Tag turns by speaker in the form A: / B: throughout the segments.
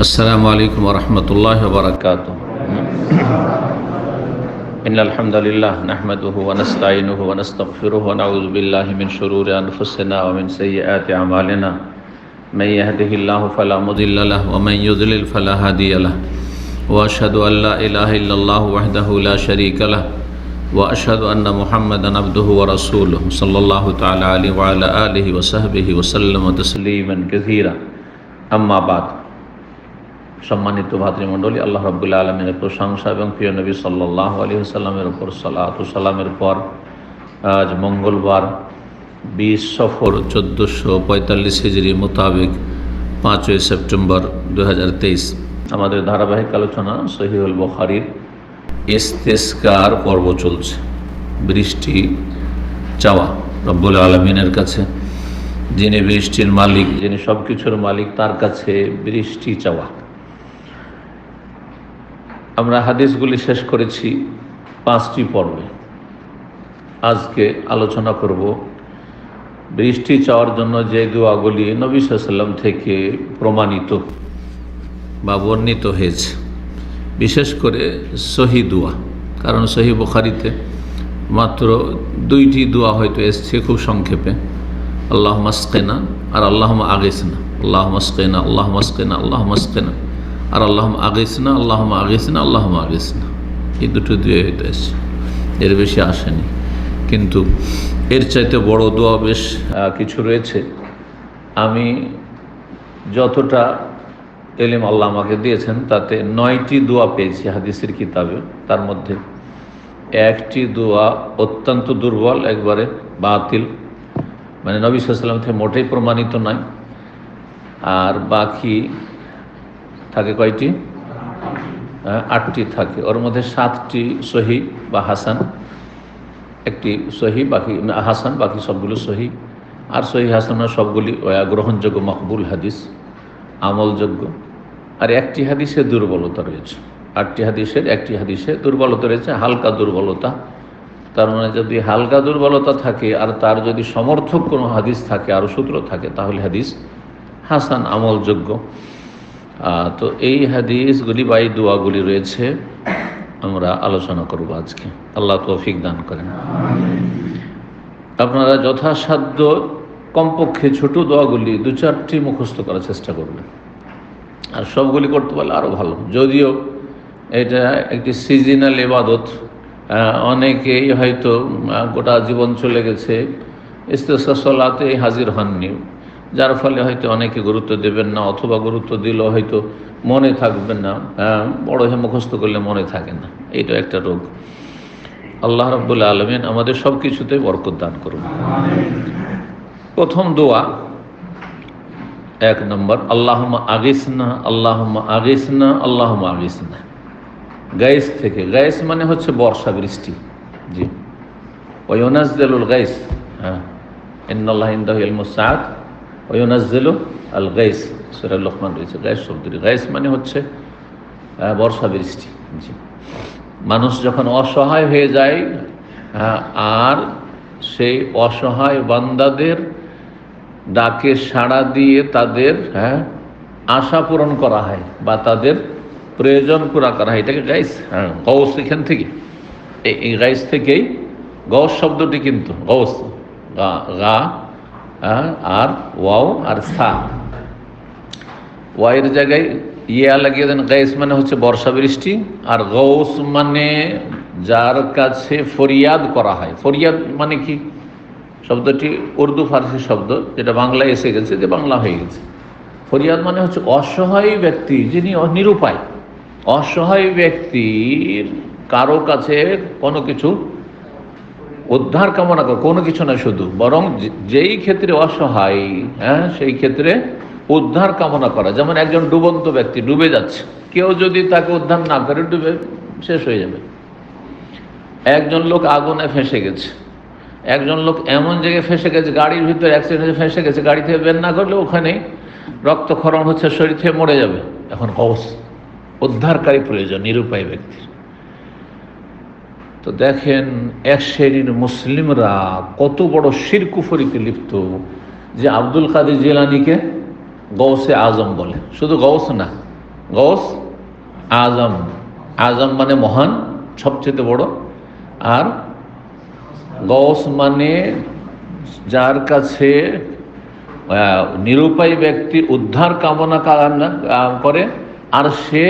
A: السلام عليكم ورحمة الله وبركاته. إن الحمد لله نحمده ونستعينه ونستغفره ونعوذ بالله من شرور أنفسنا ومن سيئات أعمالنا. من يهده الله فلا مضل له ومن يضلل فلا هادي له. وأشهد أن لا إله إلا الله وحده لا شريك له وأشهد أن محمدا عبده ورسوله صلى الله تعالى عليه وعلى آله وصحبه وسلم تسليما كثيرا. أما بعد. সম্মানিত ভাতৃমণ্ডলী, আল্লাহ রাব্বুল আলামিনের প্রশংসা এবং প্রিয় নবী সাল্লাল্লাহু আলাইহি ওয়াসাল্লামের উপর সালাত ও সালামের পর আজ মঙ্গলবার 20 সফর 1445 হিজরি মোতাবেক 5 সেপ্টেম্বর 2023 আমাদের ধারাবাহিক আলোচনা সহিহুল বুখারীর ইস্তিসকার পর্ব চলছে। বৃষ্টি চাওয়া রব্বুল আলামিনের কাছে, যিনি বৃষ্টির মালিক, যিনি সব কিছুর মালিক, তার কাছে বৃষ্টি চাওয়া। আমরা হাদিসগুলি শেষ করেছি 5টি পর্বে। আজকে আলোচনা করব বৃষ্টি চাওয়ার জন্য যে দোয়াগুলি নবী সাল্লাল্লাহু আলাইহি ওয়াসাল্লাম থেকে প্রমাণিত বা বর্ণিত হয়েছে, বিশেষ করে সহিহ দোয়া। কারণ সহিহ বুখারীতে মাত্র 2টি দোয়া হয়তো এসছে খুব সংক্ষেপে, আল্লাহুম্মা আসকিনা আর আল্লাহুম্মা আগিসনা। আল্লাহুম্মা আসকিনা, আল্লাহুম্মা আসকিনা, আল্লাহুম্মা আসকিনা আর আল্লাহুম্মা আগিসনা, আল্লাহুম্মা আগিসনা, আল্লাহুম্মা আগিসনা। এই দুটো দোয়া হয়তো এসছে, এর বেশি আসেনি। কিন্তু এর চাইতে বড় দোয়া বেশ কিছু রয়েছে। আমি যতটা এলেম আল্লাহ আমাকে দিয়েছেন তাতে 9টি দোয়া পেয়েছি হাদিসের কিতাবে। তার মধ্যে একটি দোয়া অত্যন্ত দুর্বল, একবারে বাতিল, মানে নবী সাল্লাল্লাহু আলাইহি ওয়াসাল্লাম থেকে মোটেই প্রমাণিত নয়। আর বাকি থাকে কয়টি? 8টি থাকে। ওর মধ্যে 7টি সহি বা হাসান, একটি সহি, বাকি হাসান, বাকি সবগুলো সহি। আর সহি হাসান সবগুলি গ্রহণযোগ্য মকবুল হাদিস, আমলযোগ্য। আর একটি হাদিসে দুর্বলতা রয়েছে। 8টি হাদিসের একটি হাদিসে দুর্বলতা রয়েছে, হালকা দুর্বলতা। তার মানে যদি হালকা দুর্বলতা থাকে আর তার যদি সমর্থক কোনো হাদিস থাকে, আরও সূত্র থাকে, তাহলে হাদিস হাসান, আমলযোগ্য। তো এই হাদিসগুলি বা এই দোয়াগুলি রয়েছে, আমরা আলোচনা করব আজকে। আল্লাহ তৌফিক দান করেন। আপনারা যথাসাধ্য কমপক্ষে ছোট দোয়াগুলি 2-4টি মুখস্থ করার চেষ্টা করবেন, আর সবগুলি করতে পারলে আরও ভালো। যদিও এটা একটি সিজনাল ইবাদত, অনেকেই হয়তো গোটা জীবন চলে গেছে ইস্তিসকা সালাতে হাজির হননি, যার ফলে হয়তো অনেকে গুরুত্ব দেবেন না, অথবা গুরুত্ব দিলেও হয়তো মনে থাকবেন না। বড় হয়ে মুখস্থ করলে মনে থাকে না, এইটা একটা রোগ। আল্লাহ রাব্বুল আলামিন আমাদের সব কিছুতে বরকত দান করুন। প্রথম দোয়া 1 নম্বর, আল্লাহুম্মা আগিসনা, আল্লাহুম্মা আগিসনা, আল্লাহুম্মা আগিসনা। গাইস থেকে, গাইস মানে হচ্ছে বর্ষা, বৃষ্টি। জি, ওয়া ইউনাজ্জিলুল গাইস, ইন্নাল্লাহা ইনদাহু ইলমুস সাআত ওয়া ইউনাজ্জিলু আল গাইস, সূরা লোকমান রয়েছে গাইস শব্দটি। গাইস মানে হচ্ছে বর্ষা, বৃষ্টি। জি, মানুষ যখন অসহায় হয়ে যায় আর সেই অসহায় বান্দাদের ডাকে সাড়া দিয়ে তাদের আশা পূরণ করা হয় বা তাদের প্রয়োজন পুরা করা হয়, এটাকে গাইস। গৌস এখান থেকে, এই গাইস থেকেই গৌস শব্দটি, কিন্তু গৌস গা আর ওয়াও আর সা, ওয়াইয়ের জায়গায় ইয়া লাগিয়ে দেন। গাইস মানে হচ্ছে বর্ষা, বৃষ্টি। আর গৌস মানে যার কাছে ফরিয়াদ করা হয়। ফরিয়াদ মানে কি? শব্দটি উর্দু ফার্সি শব্দ, যেটা বাংলায় এসে গেছে, যে বাংলা হয়ে গেছে। ফরিয়াদ মানে হচ্ছে অসহায় ব্যক্তি, যিনি নিরুপায়। অসহায় ব্যক্তির কারো কাছে কোনো কিছু উদ্ধার কামনা করে, কোনো কিছু না শুধু, বরং যেই ক্ষেত্রে অসহায়, সেই ক্ষেত্রে উদ্ধার কামনা করা। যেমন একজন ডুবন্ত ব্যক্তি ডুবে যাচ্ছে, কেউ যদি তাকে উদ্ধার না করে ডুবে শেষ হয়ে যাবে। একজন লোক আগুনে ফেঁসে গেছে, একজন লোক এমন জায়গায় ফেঁসে গেছে, গাড়ির ভিতরে অ্যাক্সিডেন্টে ফেঁসে গেছে, গাড়ি থেকে বের না করলে ওখানে রক্তক্ষরণ হচ্ছে, শরীর থেকে মরে যাবে। এখন গৌস, উদ্ধারকারী প্রয়োজন নিরুপায় ব্যক্তির। তো দেখেন এক শ্রেণীর মুসলিমরা কত বড় শিরক কুফরিতে লিপ্ত, যে আব্দুল কাদের জিলানীকে গৌসে আজম বলে। শুধু গৌস না, গৌস আজম, আজম মানে মহান, সবচেয়ে বড়, আর গৌস মানে যার কাছে নিরুপায় ব্যক্তি উদ্ধার কামনা করে আর সে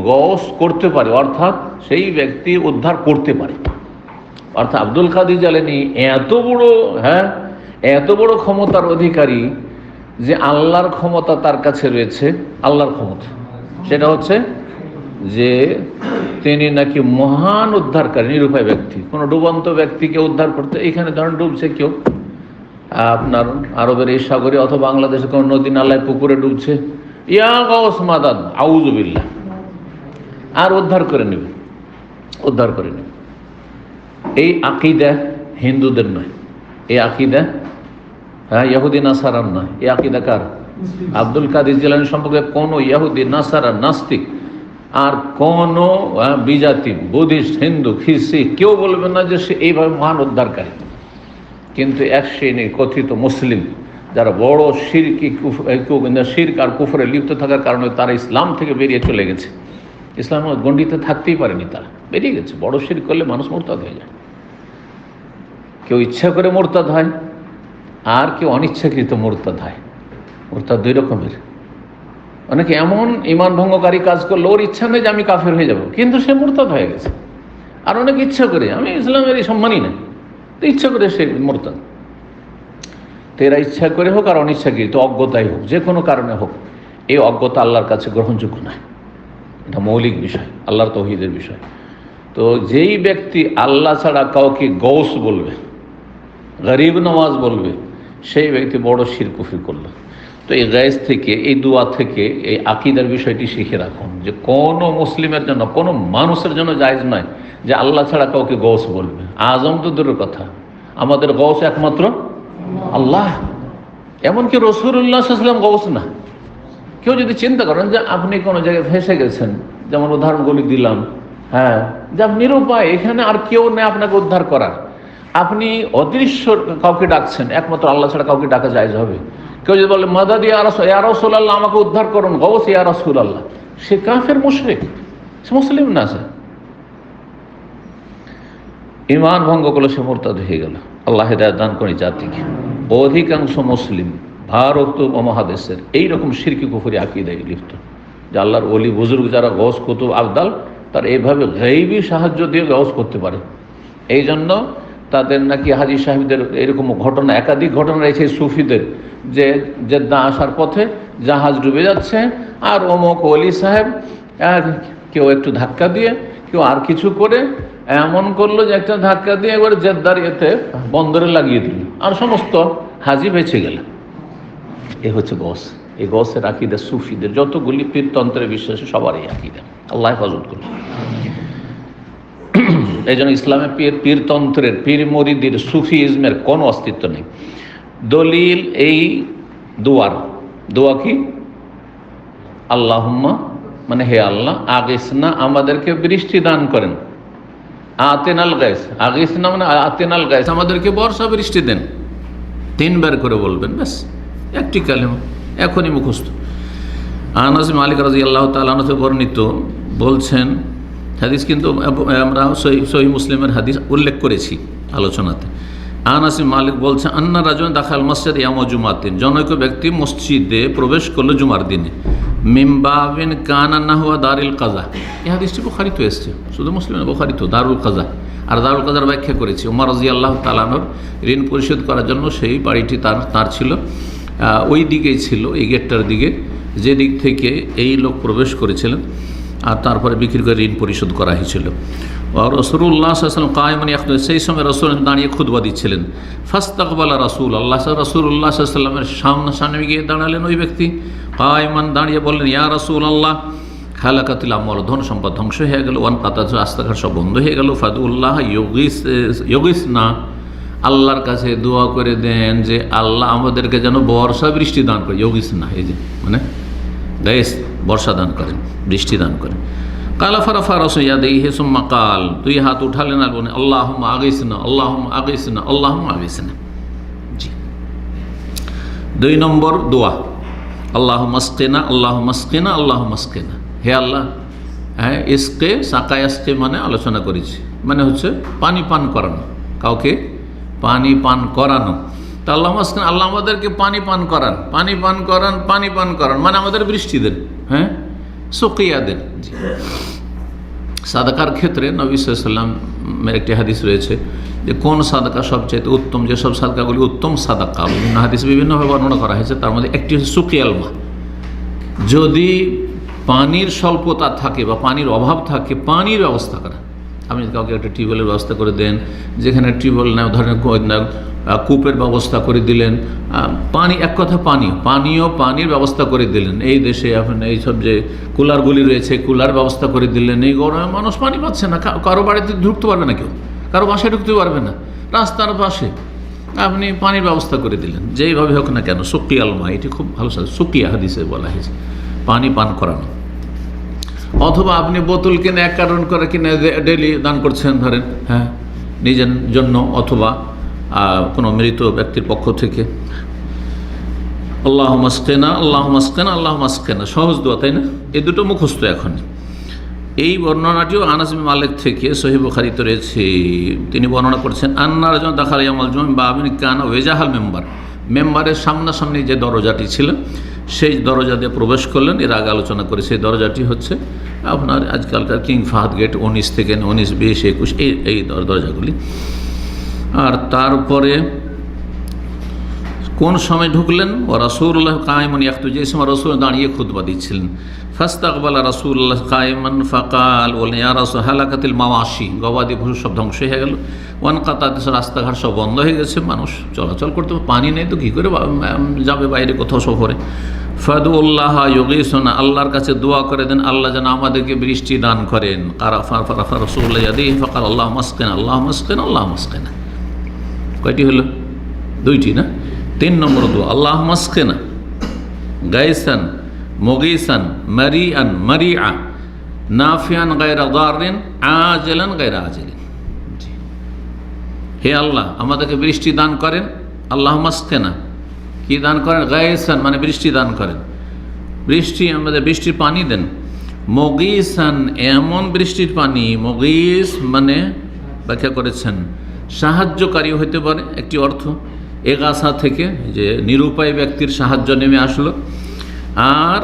A: গৌস করতে পারে, অর্থাৎ সেই ব্যক্তি উদ্ধার করতে পারে। অর্থাৎ আব্দুল কাদের জিলানী এত বড় ক্ষমতার অধিকারী যে আল্লাহর ক্ষমতা তার কাছে রয়েছে। আল্লাহর ক্ষমতা সেটা হচ্ছে যে তিনি নাকি মহান উদ্ধারকারী, নিরুপায় ব্যক্তি, কোনো ডুবন্ত ব্যক্তিকে উদ্ধার করতে, এখানে ধরেন ডুবছে কেউ আপনার আরবের এই সাগরে অথবা বাংলাদেশে কোনো নদী নালায় পুকুরে ডুবছে, ইয়া গৌস মাদাদ আউযুবিল্লাহ, আর উদ্ধার করে নেবে। এই আকিদা হিন্দুদের নয়, এই আকিদা ইহুদি নাসারার নয়। এই আকিদা কার? আব্দুল কাদের জিলানী সম্পর্কে কোনো ইহুদি, নাসারা, নাস্তিক আর কোন বিজাতি, বুদ্ধিস্ট, হিন্দু, খ্রিস্টি কেউ বলবে না যে সে এইভাবে মহান উদ্ধারকারী। কিন্তু এক শ্রেণীর কথিত মুসলিম যারা বড় শিরক আর কুফরে লিপ্ত থাকার কারণে তারা ইসলাম থেকে বেরিয়ে চলে গেছে, ইসলাম গণ্ডিতে থাকতেই পারেনি, তারা বেরিয়ে গেছে। বড় শিরক করলে মানুষ মুরতাদ হয়ে যায়। কেউ ইচ্ছা করে মুরতাদ হয় আর কেউ অনিচ্ছাকৃত মুরতাদ হয়। মুরতাদ দুই রকমের। অনেকে এমন ইমান ভঙ্গকারী কাজ করলো, ওর ইচ্ছা নেই যে আমি কাফের হয়ে যাব, কিন্তু সে মুরতাদ হয়ে গেছে। আর অনেক ইচ্ছা করে, আমি ইসলামের এই সম্মানই না, তো ইচ্ছা করে সে মুরতাদ। তো এরা ইচ্ছা করে হোক আর অনিচ্ছাকৃত, অজ্ঞতাই হোক, যে কোনো কারণে হোক, এই অজ্ঞতা আল্লাহর কাছে গ্রহণযোগ্য নয়। এটা মৌলিক বিষয়, আল্লাহর তৌহিদের বিষয়। তো যেই ব্যক্তি আল্লাহ ছাড়া কাউকে গৌস বলবে, গরিব নওয়াজ বলবে, সেই ব্যক্তি বড় শিরক কুফরি করল। তো এই গায়েস থেকে, এই দোয়া থেকে এই আকিদার বিষয়টি শিখে রাখুন যে কোনো মুসলিমের জন্য, কোনো মানুষের জন্য জায়েজ নয় যে আল্লাহ ছাড়া কাউকে গৌস বলবে। আজম তো দূরের কথা, আমাদের গৌস একমাত্র আল্লাহ। এমনকি রাসূলুল্লাহ সাল্লাল্লাহু আলাইহি ওয়াসাল্লাম গৌস না। কেউ যদি চিন্তা করেন যে আপনি কোনো জায়গায় ফেঁসে গেছেন, যেমন উদাহরণগুলি দিলাম, যে আপনি নিরুপায়, এখানে আর কেউ নেই আপনাকে উদ্ধার করার, আপনি অদৃশ্য কাউকে ডাকছেন, একমাত্র আল্লাহ ছাড়া কাউকে ডাকা জায়েজ হবে? কেউ যদি বলে মাদাদ ইয়া রাসূলুল্লাহ, আমাকে উদ্ধার করুন, গৌস ইয়া রাসূলুল্লাহ, সে কাফের মুশরিক, সে মুসলিম না। সে ঈমান ভঙ্গ করলে সে মুরতাদ হয়ে গেল। আল্লাহ হিদায়াত দান করেন জাতিকে। অধিকাংশ মুসলিম ভারত উপমহাদেশের এইরকম শিরকি কুফরি আকীদায় লিপ্ত, যে আল্লাহর ওলি বুজুর্গ যারা গৌস কুতুব আবদাল, তার এইভাবে গায়বী সাহায্য দিয়ে গৌস করতে পারে। এই জন্য তাদের নাকি হাজী সাহেবদের এরকম ঘটনা, একাধিক ঘটনা রয়েছে সুফিদের, যে জেদ্দা আসার পথে জাহাজ ডুবে যাচ্ছে, আর অমুক ওলি সাহেব কেউ একটু ধাক্কা দিয়ে, কেউ আর কিছু করে এমন করলো যে একটা ধাক্কা দিয়ে এবার জেদ্দার এতে বন্দরে লাগিয়ে দিল, আর সমস্ত হাজি বেঁচে গেল। এ হচ্ছে গৌস। এই গৌসের আকীদা সুফিদের, যতগুলি পীরতন্ত্রের বিশ্বাসী সবার এই আকীদা। আল্লাহ হেফাজত করুন। এই জন্য ইসলামে পীরতন্ত্রের, পীর মুরিদের, সুফিইজমের কোনো অস্তিত্ব নেই। দলিল এই দোয়া কি? আল্লাহুম্মা মানে হে আল্লাহ, আগিসনা আমাদেরকে বৃষ্টি দান করেন, আতেনাল গায়স, আগিসনা মানে আতেনাল গায়স, আমাদেরকে বর্ষা বৃষ্টি দেন। 3 বার করে বলবেন, ব্যাস, একটি কালেমা, এখনই মুখস্থ। আনাস মালিক রাদিয়াল্লাহু তাআলা আনহু বর্ণিত, বলছেন, হাদিস কিন্তু আমরা সহিহ মুসলিমের হাদিস উল্লেখ করেছি আলোচনাতে। আনাস মালিক বলছে, আন্না রাজুলান দাখাল মসজিদ ইয়াউমা জুমাতিন, জনৈক ব্যক্তি মসজিদে প্রবেশ করলো জুমার দিনে, মিমবাবিন কানা নাহওয়া দারুল কাজা। এই হাদিসটি বুখারীতে এসেছে, শুধু মুসলিমের বুখারীতে দারুল কাজা। আর দারুল কাজার ব্যাখ্যা করেছি, ওমর রাদিয়াল্লাহু তাআলা আনহুর ঋণ পরিশোধ করার জন্য সেই বাড়িটি তার ছিল, ওই দিকেই ছিল, এই গেটটার দিকে, যে দিক থেকে এই লোক প্রবেশ করেছিলেন, আর তারপরে বিক্রি করে ঋণ পরিশোধ করা হয়েছিল। আর রাসূলুল্লাহ সাল্লাল্লাহু আলাইহি ওয়াসাল্লাম কায়েমান ইয়াখতুব, সেই সময় রাসূল দাঁড়িয়ে খুতবা দিচ্ছিলেন। ফাস্তাকবালা রাসূলুল্লাহ সাল্লাল্লাহু আলাইহি ওয়াসাল্লামের সামনে গিয়ে দাঁড়ালেন ওই ব্যক্তি, কায়েমান দাঁড়িয়ে বললেন, ইয়া রাসূলুল্লাহ, হালাকাতুল আমওয়াল, ধন সম্পদ ধ্বংস হয়ে গেল, ওয়ান কাতাতু, রাস্তাঘাট সব বন্ধ হয়ে গেল, ফাদুল্লাহ ইউগিসনা, আল্লাহর কাছে দোয়া করে দেন যে আল্লাহ আমাদেরকে যেন বর্ষা বৃষ্টি দান করে। ইউগিসনা এই যে মানে গায়েস, বর্ষা দান করেন, বৃষ্টি দান করেন। কালা ফারাফা রাসূলিয়াদাইহি সুম্মা কাল, 2 হাত উঠালেন আর বলেন, আল্লাহুম্মা আগিসনা, আল্লাহুম্মা আগিসনা, আল্লাহুম্মা আগিসনা। জি, 2 নম্বর দোয়া, আল্লাহুম্মা আসকিনা, আল্লাহুম্মা আসকিনা, আল্লাহুম্মা আসকিনা। হে আল্লাহ, হ্যাঁ, ইসকে সাকায় আসকে মানে আলোচনা করেছি, মানে হচ্ছে পানি পান করানো, কাউকে পানি পান করানো। তা আল্লাহ মাসকান, আল্লাহ আমাদেরকে পানি পান করান, পানি পান করান, পানি পান করান মানে আমাদের বৃষ্টি দেন, হ্যাঁ, সুকিয়া দেন। সাদাকার ক্ষেত্রে নবী সাল্লাল্লাহু আলাইহি ওয়াসাল্লামের একটি হাদিস রয়েছে যে কোন সাদাকা সবচেয়ে উত্তম, যেসব সাদাকাগুলি উত্তম সাদাকা বিভিন্ন হাদিস বিভিন্নভাবে বর্ণনা করা হয়েছে, তার মধ্যে একটি হচ্ছে সুকিয়াল মা। যদি পানির স্বল্পতা থাকে বা পানির অভাব থাকে, পানির ব্যবস্থা করা। আপনি কাউকে একটা টিউবওয়েলের ব্যবস্থা করে দেন, যেখানে টিউবওয়েল না ধরেন কূপের ব্যবস্থা করে দিলেন, পানি, এক কথা পানির ব্যবস্থা করে দিলেন। এই দেশে এখন এইসব যে কুলারগুলি রয়েছে, কুলার ব্যবস্থা করে দিলেন। এই গরমে মানুষ পানি পাচ্ছে না, কারো বাড়িতে ঢুকতে পারবে না, কেউ কারো বাসায় ঢুকতে পারবে না, রাস্তার পাশে আপনি পানির ব্যবস্থা করে দিলেন, যেইভাবে হোক না কেন। সুকিয়াল মা, এটি খুব ভালো, সুকিয়া হাদিসে বলা হয়েছে, পানি পান করানো। অথবা আপনি বোতল কিনে, এক কার্টন করে কিনে ডেলি দান করছেন ধরেন, হ্যাঁ, নিজের জন্য অথবা কোনো মৃত ব্যক্তির পক্ষ থেকে। আল্লাহ মাসকেনা, আল্লাহ মাসকেনা, আল্লাহ মাসকেনা, সহজ দোয়া, তাই না? এই দুটো মুখস্থ এখন। এই বর্ণনাটিও আনাস বিন মালিক থেকে সহিহ বুখারীতে রয়েছে। তিনি বর্ণনা করছেন, আন্না রাজুলান দাখালা ইয়াউমাল জুমআহ বাবিন কানা ওয়াজাহাল মেম্বার, মেম্বারের সামনাসামনি যে দরজাটি ছিল সেই দরজা দিয়ে প্রবেশ করলেন। এর আগে আলোচনা করে সেই দরজাটি হচ্ছে আপনার আজকালকার কিং ফাহাদ গেট 19 থেকে 19, 20, 21 এই দরজাগুলি। আর তারপরে কোন সময় ঢুকলেন? ও রাসূলুল্লাহ কায়েমান ইয়াখতুব, যে সময় রাসূল দাঁড়িয়ে খুতবা দিচ্ছিলেন। ফাস্তাকবালা রাসূলুল্লাহ কায়েমান ফাকাল ওয়া ইয়া রাসূল হালাকাতিল মাওয়াশি, গবাদি পশু সব ধ্বংস হয়ে গেল। ওয়ানকাতাত, রাস্তাঘাট সব বন্ধ হয়ে গেছে, মানুষ চলাচল করতে পানি নেই তো কী করে যাবে বাইরে কোথাও সফরে। ফাদুল্লাহ ইউগিসুনা, আল্লাহর কাছে দোয়া করে দেন আল্লাহ যেন আমাদেরকে বৃষ্টি দান করেন। কারাফা ফারাফা রাসূলুল্লাহ ইয়াদিহি ফাকাল আল্লাহ মাসকিন, আল্লাহ মাসকিন, আল্লাহ মাসকিন। কয়টি হলো? 2টি না? 3 নম্বর দোয়া, আল্লাহ মাসকিনা গাইসান মুগিসান মারিআন মারিআ নাফিয়ান গায়রা দারিন আজিলান গায়রা আজিলিন। হে আল্লাহ, আমাদেরকে বৃষ্টি দান করেন। আল্লাহ মাসকিনা, কি দান করেন? গাইসান মানে বৃষ্টি দান করেন, বৃষ্টি, আমাদের বৃষ্টির পানি দেন। মুগিসান, এমন বৃষ্টির পানি, মুগিস মানে ব্যাখ্যা করেছেন সাহায্যকারী হতে পারে একটি অর্থ, এগাসা থেকে যে নিরুপায় ব্যক্তির সাহায্য নেমে আসলো। আর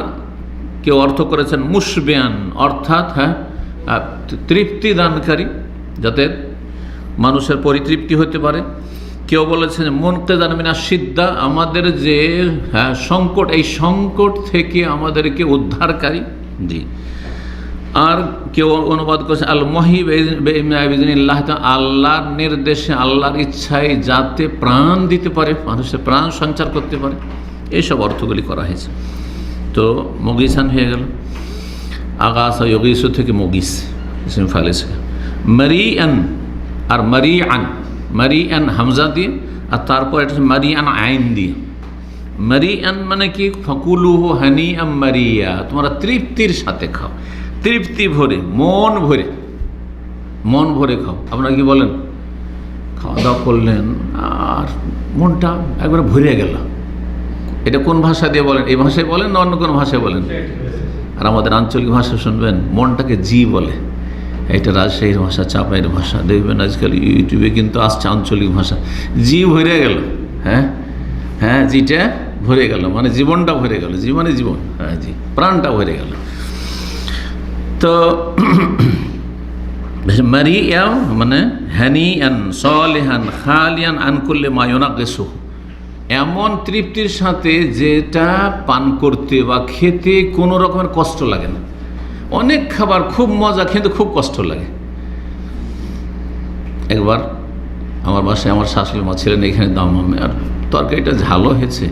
A: কেউ অর্থ করেছেন মুশবিয়ান, অর্থাৎ হ্যাঁ তৃপ্তি দানকারী, যাতে মানুষের পরিতৃপ্তি হতে পারে। কেউ বলেছেন মুনকিযান মিনাশ সিদ্দা, আমাদের যে সংকট, এই সংকট থেকে আমাদেরকে উদ্ধারকারী। জি। আর কেউ অনুবাদ করেছে আল মহিব বিইذنিল্লাহ, আল্লাহর নির্দেশে, আল্লাহর ইচ্ছায় যাতে প্রাণ দিতে পারে, মানুষের প্রাণ সঞ্চার করতে পারে, এইসব অর্থগুলি করা হয়েছে। তো মগিসান হয়ে গেল, আগাসা ইউগিসু থেকে মগিস ইসম ফালিস। মারিআন, আর মারিআন, মারিআন হামজা দিয়ে, আর তারপর এটা মারিআন আইন দিয়ে। মারিআন মানে কি? ফাকুলুহু হানিআম মারিয়া, তোমরা তৃপ্তির সাথে খাও, তৃপ্তি ভরে, মন ভরে, মন ভরে খাও। আপনারা কি বলেন? খাওয়া দাওয়া করলেন আর মনটা একবারে ভরে গেল। এটা কোন ভাষা দিয়ে বলেন? এই ভাষায় বলেন না অন্য কোনো ভাষায় বলেন? আর আমাদের আঞ্চলিক ভাষা শুনবেন, মনটাকে জি বলে। এটা রাজশাহীর ভাষা, চাপাইয়ের ভাষা। দেখবেন আজকাল ইউটিউবে কিন্তু আসছে আঞ্চলিক ভাষা। জি ভরে গেল, হ্যাঁ হ্যাঁ, জিটা ভরে গেল মানে জীবনটা ভরে গেল, জীবনে জীবন, হ্যাঁ জি, প্রাণটা ভরে গেল। তো মারিয়া মানে হানিআন সালিহান খালিয়ান আন কুল্লি মা ইউনাকিসুহু, এমন তৃপ্তির সাথে যেটা পান করতে বা খেতে কোনো রকমের কষ্ট লাগে না। অনেক খাবার খুব মজা, কিন্তু খুব কষ্ট লাগে। একবার আমার বাসায় আমার শাশুড়ি মা ছিলেন এখানে দামামে, আর তরকারিটা ঝালও হয়েছে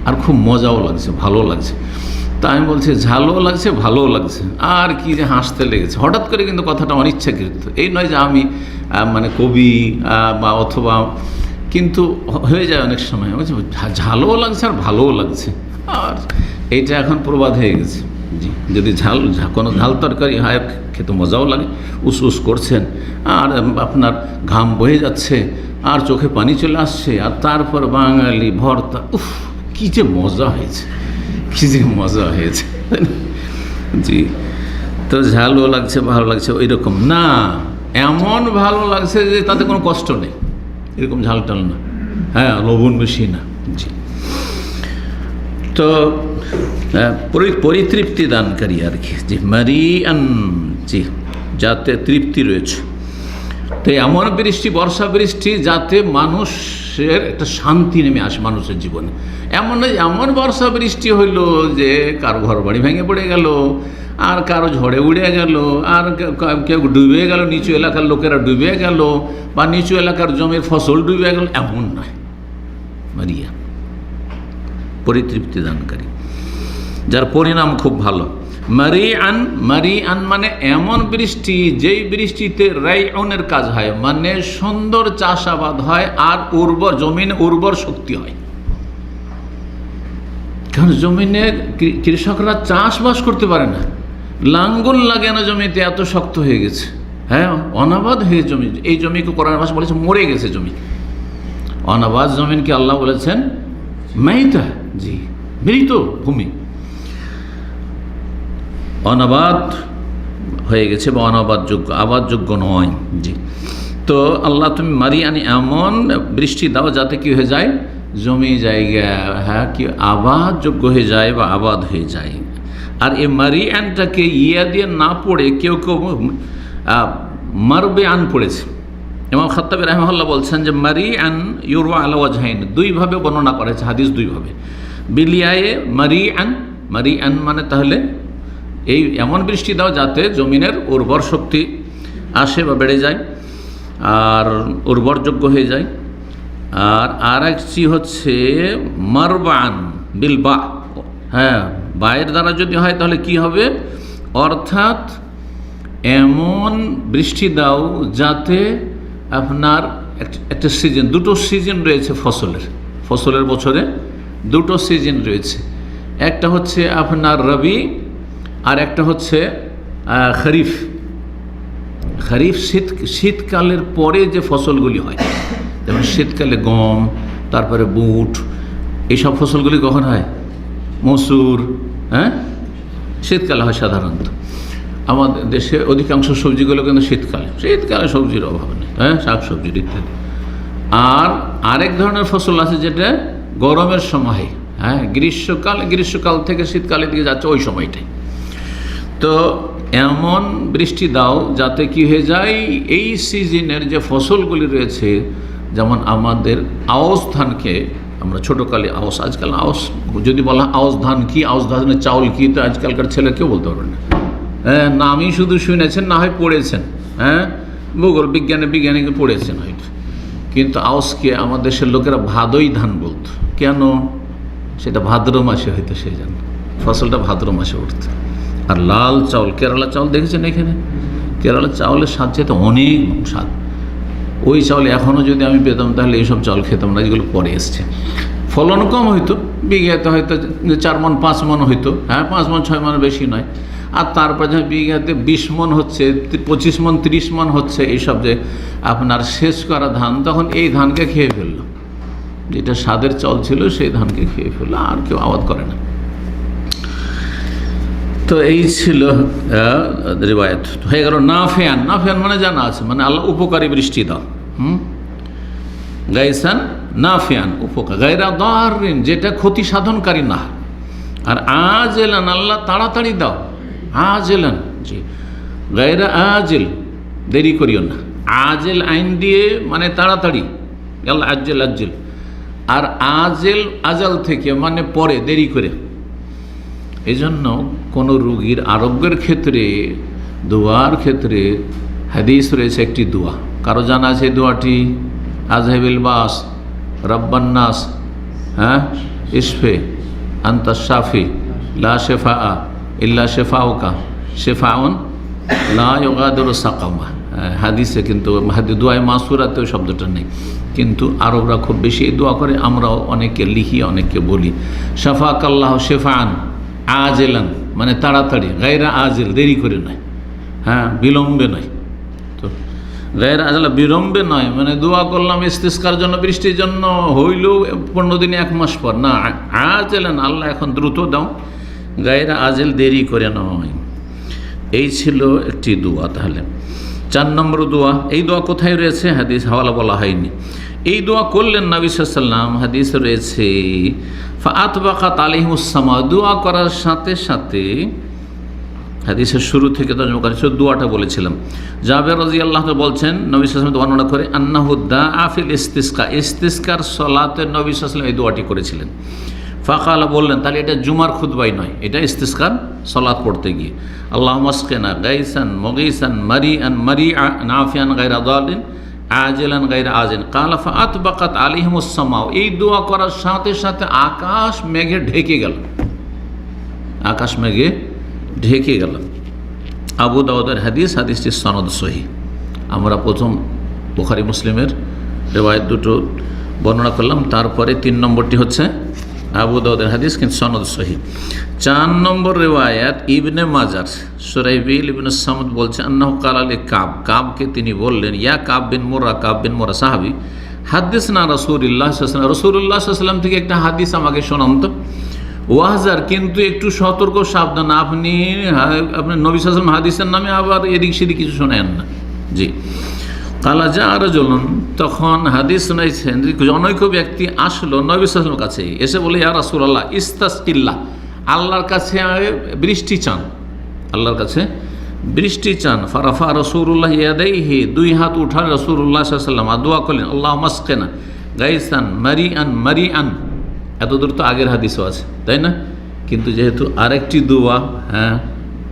A: আর খুব মজাও লাগছে, ভালো লাগছে। তা আমি বলছি ঝালও লাগছে, ভালোও লাগছে, আর কি যে হাসতে লেগেছে। হঠাৎ করে কিন্তু কথাটা আমার ইচ্ছাকৃত, এই নয় যে আমি মানে কবি বা অথবা, কিন্তু হয়ে যায় অনেক সময়। বলছি ঝালও লাগছে আর ভালোও লাগছে, আর এইটা এখন প্রবাদ হয়ে গেছে। জি, যদি কোনো ঝাল তরকারি হয় খেতে মজাও লাগে, উস উস করছেন আর আপনার ঘাম বয়ে যাচ্ছে আর চোখে পানি চলে আসছে, আর তারপর বাঙালি ভর্তা, উফ কী যে মজা হয়েছে, কী যে মজা হয়েছে। জি, তো ঝালও লাগছে, ভালো লাগছে, ওই রকম না, এমন ভালো লাগছে যে তাতে কোনো কষ্ট নেই, এরকম ঝাল টাল না, হ্যাঁ লবণ বেশি না। জি, তো পরিতৃপ্তি দানকারী আর কি, জি মারিয়ান, জি যাতে তৃপ্তি রয়েছে। তো এমন বৃষ্টি, বর্ষা বৃষ্টি যাতে মানুষের একটা শান্তি নেমে আসে মানুষের জীবনে। এমন বর্ষা বৃষ্টি হইল যে কারো ঘর বাড়ি ভেঙে পড়ে গেল, আর কারো ঝড়ে উড়ে গেল, আর কেউ ডুবে গেল, নিচু এলাকার লোকেরা ডুবে গেল, বা নিচু এলাকার জমির ফসল ডুবে গেল, এমন নয়। মারিয়া পরিতৃপ্তি দানকারী, যার পরিণাম খুব ভালো। মারিআন মানে এমন বৃষ্টি যেই বৃষ্টিতে রাইউনের কাজ হয়, মানে সুন্দর চাষাবাদ হয় আর উর্বর জমিনে উর্বর শক্তি হয়। কারণ জমিনে কৃষকরা চাষবাস করতে পারে না, লাঙ্গল লাগে না, জমিতে এত শক্ত হয়ে গেছে, হ্যাঁ অনাবাদ হয়ে জমি। এই জমিকে কোরআন ভাষা বলেছে মরে গেছে জমি। অনাবাদ জমিনকে আল্লাহ বলেছেন মাইতা, জি মৃত ভূমি, অনাবাদ হয়ে গেছে বা অনাবাদযোগ্য, আবাদযোগ্য নয়। জি, তো আল্লাহ তুমি মারিয়ানি এমন বৃষ্টি দাও যাতে কি হয়ে যায়, জমি জায়গা হ্যাঁ কি আবাদযোগ্য হয়ে যায় বা আবাদ হয়ে যায়। আর এই মারিয়ানটাকে ইয়া দিয়ে না পড়ে কেউ কেউ মারবে আন পড়েছে। ইমাম খাত্তাবী রাহিমাহুল্লাহ বলছেন যে মারিয়ান ইউরওয়া আলা ওয়াজহাইন, দুইভাবে বর্ণনা করেছে হাদিস, দুইভাবে। বিলিয়ায়ে মারিয়ান মানে তাহলে এই এমন বৃষ্টি দাও যাতে জমিনের উর্বর শক্তি আসে বা বেড়ে যায় আর উর্বরযোগ্য হয়ে যায়। আর একটি হচ্ছে মারবান বিলবা, হ্যাঁ বায়ের দ্বারা যদি হয় তাহলে কি হবে, অর্থাৎ এমন বৃষ্টি দাও যাতে আপনার একটা সিজন, দুটো সিজন রয়েছে ফসলের বছরে দুটো সিজন রয়েছে, একটা হচ্ছে আপনার রবি আর একটা হচ্ছে খরিফ। শীতকালের পরে যে ফসলগুলি হয়, যেমন শীতকালে গম, তারপরে বুট, এইসব ফসলগুলি কখন হয়, মসুর, হ্যাঁ শীতকালে হয় সাধারণত। আমাদের দেশে অধিকাংশ সবজিগুলো কিন্তু শীতকালে সবজির অভাব নেই, হ্যাঁ শাক সবজির ইত্যাদি। আর আরেক ধরনের ফসল আছে যেটা গরমের সময়, হ্যাঁ গ্রীষ্মকাল থেকে শীতকালের দিকে যাচ্ছে ওই সময়টাই। তো এমন বৃষ্টি দাও যাতে কি হয়ে যায়, এই সিজনের যে ফসলগুলি রয়েছে, যেমন আমাদের আউশ ধানকে আমরা ছোটোকালে আজকাল আউশ যদি বলা আউশ ধান কি, আউশ ধানের চাউল কি, তো আজকালকার ছেলে কেউ বলতে পারবে না, হ্যাঁ নামই শুধু শুনেছেন, না হয় পড়েছেন, হ্যাঁ ভূগোল বিজ্ঞানীকে পড়েছেন হয়তো, কিন্তু আউশকে আমার দেশের লোকেরা ভাদই ধান বলতো। কেন? সেটা ভাদ্র মাসে হইতো, সেই জন্য ফসলটা ভাদ্র মাসে উঠত। আর লাল চাউল, কেরালা চাউল দেখেছেন এখানে, কেরালা চাউলের স্বাদ যেতে অনেক স্বাদ, ওই চাউল এখনও যদি আমি পেতাম তাহলে এইসব চাউল খেতাম না, যেগুলো পরে এসছে। ফলন কম হইতো, বিঘাতে হয়তো 4 মণ 5 মণ হইতো, হ্যাঁ 5 মণ 6 মণ বেশি নয়। আর তারপর যখন বিঘাতে 20 মণ হচ্ছে, 25 মণ 30 মণ হচ্ছে, এইসব যে আপনার শেষ করা ধান, তখন এই ধানকে খেয়ে ফেললো, যেটা স্বাদের চাউল ছিল সেই ধানকে খেয়ে ফেললো, আর কেউ আবাদ করে না। তো এই ছিল রিওয়ায়াত। হয়ে গেল নাফিয়ান মানে জানা আছে, মানে আল্লাহ উপকারী বৃষ্টি দাও, গাইসান নাফিয়ান উপকার, গায়রা দারিন যেটা ক্ষতি সাধনকারী না। আর আজেলান আল্লাহ তাড়াতাড়ি দাও, আজেলান, জি গায়রা আজেল দেরি করিও না, আজেল আইন দিয়ে মানে তাড়াতাড়ি, আল্লাহ আজেল। আর আজাল থেকে মানে পরে, দেরি করে। এই জন্য কোনো রোগীর আরোগ্যের ক্ষেত্রে, দোয়ার ক্ষেত্রে হাদিস রয়েছে একটি দোয়া, কারো জানা আছে দোয়াটি, আজহাবিল বাস রব্বান্নাস, হ্যাঁ ইসফে আন্তা শাফি লা শেফা ইল্লা শেফাউকা শেফাউন লা ইউগাদিরু সাকামা। হাদিসে কিন্তু দোয়ায় মাসুরাতে ওই শব্দটা নেই, কিন্তু আরবরা খুব বেশি এই দোয়া করে, আমরাও অনেকে লিখি, অনেককে বলি। শাফাক আল্লাহ শেফান আজেলান মানে তাড়াতাড়ি, গায়রা আজেল দেরি করে নয়, হ্যাঁ বিলম্বে নয়। তো গায়রা আজেলা বিলম্বে নয়, মানে দোয়া করলাম ইস্তিসকার জন্য, বৃষ্টির জন্য, হইলেও 15 দিনে 1 মাস পর না, আজেলান আল্লাহ এখন দ্রুত দাও, গায়রা আজেল দেরি করে নয়। এই ছিল একটি দোয়া। তাহলে 4 নম্বর দোয়া, এই দোয়া কোথায় রয়েছে? হাদিস হাওয়ালা বলা হয়নি। এই দোয়া করলেন নবী সাল্লাল্লাহু আলাইহি ওয়াসাল্লাম, হাদিস রয়েছে ফাআতবাকাত আলাইহিমুস সামা, দোয়া করার সাথে সাথে, হাদিসের শুরু থেকে তর্জমা করেছি, দোয়াটা বলেছিলাম। জাবের রাদিয়াল্লাহু তাআলা বলছেন, নবী সাল্লাল্লাহু আলাইহি ওয়াসাল্লাম বর্ণনা করে, আন্নাহু দাআ ফিল ইস্তিসকা, ইস্তিসকার সালাতে নবী সাল্লাল্লাহু আলাইহি ওয়াসাল্লাম এই দোয়াটি করেছিলেন। ফাকালা, বললেন, তাহলে এটা জুমার খুতবাই নয়, এটা ইস্তিসকার সালাত পড়তে গিয়ে। আল্লাহুম্মা আসকিনা গাইসান মুগীসান মারিআন মারিআ নাফিআন গায়রা দালিন আজিলান গায়রা আজিন ক্বালা ফাআতবাকাত আলাইহিমুস সামা, এই দোয়া করার সাথে সাথে আকাশ মেঘে ঢেকে গেল, আকাশ মেঘে ঢেকে গেল। আবু দাউদের হাদিস, হাদিসটির সনদ সহিহ। আমরা প্রথম বুখারী মুসলিমের রিওয়ায়াত দুটো বর্ণনা করলাম, তারপরে 3 নম্বরটি হচ্ছে আবু দাউদের হাদিস, কিন্তু সনদ সহিহ। 4 নম্বর রিওয়ায়াত ইবনে মাজার, সুরাইবিল ইবনে সামদ বলছে, আন্নাহু ক্বালা লি কাব, কাবকে তিনি বললেন, ইয়া কাব বিন মুরা, কাব বিন মুরা সাহাবী, হাদিসনা রাসূলুল্লাহ সাল্লাল্লাহু আলাইহি ওয়াসাল্লাম, রাসূলুল্লাহ সাল্লাল্লাহু আলাইহি ওয়াসাল্লাম থেকে একটা হাদিস আমাকে শোনান তো। ওয়াহজার, কিন্তু একটু সতর্ক সাবধান, আপনি নবী সাল্লাল্লাহু আলাইহি ওয়াসাল্লাম হাদিসের নামে আবার এদিক সেদিক কিছু শোনেন না। জি। কালা যা রাজুলুন, তখন হাদিস শোনাইছেন, জনৈক ব্যক্তি আসলো নবী সাল্লাল্লাহু আলাইহি ওয়াসাল্লামের কাছে, এসে বলে, ইয়া রাসূলুল্লাহ ইস্তাসকিল্লাহ, আল্লাহর কাছে বৃষ্টি চান, আল্লাহর কাছে বৃষ্টি চান। ফারাফা রাসূলুল্লাহ ইয়াদাইহি, 2 হাত উঠান রাসূলুল্লাহ সাল্লাল্লাহু আলাইহি ওয়াসাল্লাম, আর দোয়া করলেন, আল্লাহুম্মা আসকিনা গাইসান মারিআন মারিআন। এতদূর তো আগের হাদিসও আছে, তাই না? কিন্তু যেহেতু আরেকটি দোয়া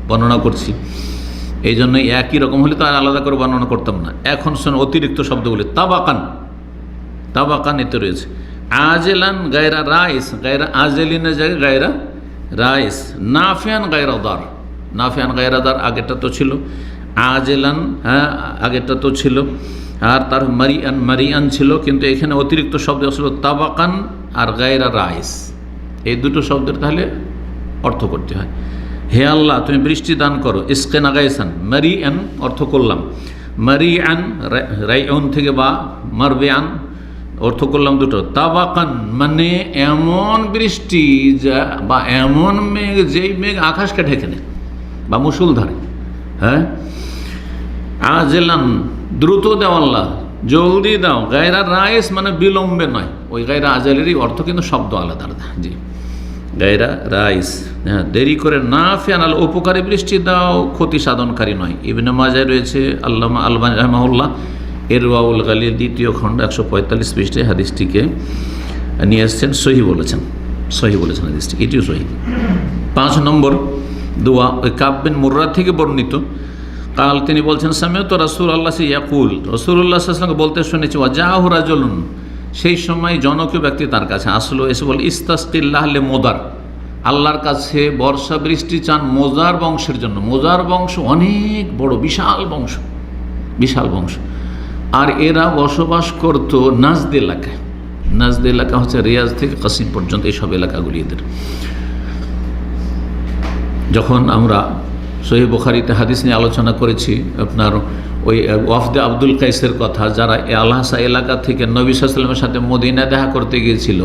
A: বর্ণনা করছি, এই জন্য একই রকম হলে তো আর আলাদা করে বর্ণনা করতাম না। এখন শোনো অতিরিক্ত শব্দগুলি। তাবাকান, তাবাকান এতে রয়েছে আজেলান গায়রা রাইস, গায়রা আজেলিনের জায়গায় গায়রা রাইস। নাফিয়ান গায়রা দার, নাফিয়ান গায়রা দার আগেরটা তো ছিল, আজেলান আগেরটা তো ছিল, আর তার মারিয়ান মারিয়ান ছিল, কিন্তু এখানে অতিরিক্ত শব্দ আসলে তাবাকান আর গায়রা রাইস, এই দুটো শব্দের তাহলে অর্থ করতে হয়। হে আল্লাহ, তুমি বৃষ্টি দান করো। ইসকেনা গাইসান, মারিয়ান অর্থ করলাম, মারিয়ান রাইউন থেকে বা মারবিয়ান অর্থ করলাম দুটো। তাবাকান মানে এমন বৃষ্টি যা বা এমন মেঘ, যেই মেঘ আকাশকে ঢেকে নেয় বা মুষলধারে। হ্যাঁ, আজেলান দ্রুত দাও আল্লাহ, জলদি দাও। গায়রা রাইস মানে বিলম্বে নয়, ওই গায়রা আজেলেরই অর্থ, কিন্তু শব্দ আলাদা আলাদা। জি, গায়রা রাইস, হ্যাঁ, দেরি করে। নাফিয়ান আল, উপকারী বৃষ্টি দাও, ক্ষতি সাধনকারী নয়। ইবনে মাজায় রয়েছে, আল্লামা আলবানী রাহমাহুল্লাহ এরওয়াউল গালিল 2য় খণ্ড 145 পৃষ্ঠায় হাদিসটিকে নিয়ে এসছেন, সহি বলেছেন, সহি বলেছেন হাদিসটি, এটিও সহি। 5 নম্বর দোয়া ওই কাব বিন মুররা থেকে বর্ণিত। কাল, তিনি বলছেন, সামিউতু রাসূলুল্লাহ ইয়াকুল, রাসূলুল্লাহ সাল্লাল্লাহু আলাইহি ওয়াসাল্লামকে বলতে শুনেছি, ওয়া জাআহু রাজুলুন, সেই সময় জনকীয় ব্যক্তি তার কাছে আসলো, এসে বলে, ইস্তাসকিল্লাহ লি মুদার, আল্লাহর কাছে বর্ষা বৃষ্টি চান মোজার বংশের জন্য। মোজার বংশ অনেক বড়, বিশাল বংশ, বিশাল বংশ। আর এরা বসবাস করত নাজদ এলাকায়। নাজদ এলাকা হচ্ছে রিয়াজ থেকে কাসিম পর্যন্ত, এইসব এলাকাগুলি এদের। যখন আমরা সহিহ বুখারীতে হাদিস নিয়ে আলোচনা করেছি, আপনার ওই ওয়াফদে আব্দুল কাইসের কথা, যারা আল-হাসা এলাকা থেকে নবী সাল্লাল্লাহু আলাইহি ওয়াসাল্লামের সাথে মদিনা দেখা করতে গিয়েছিল,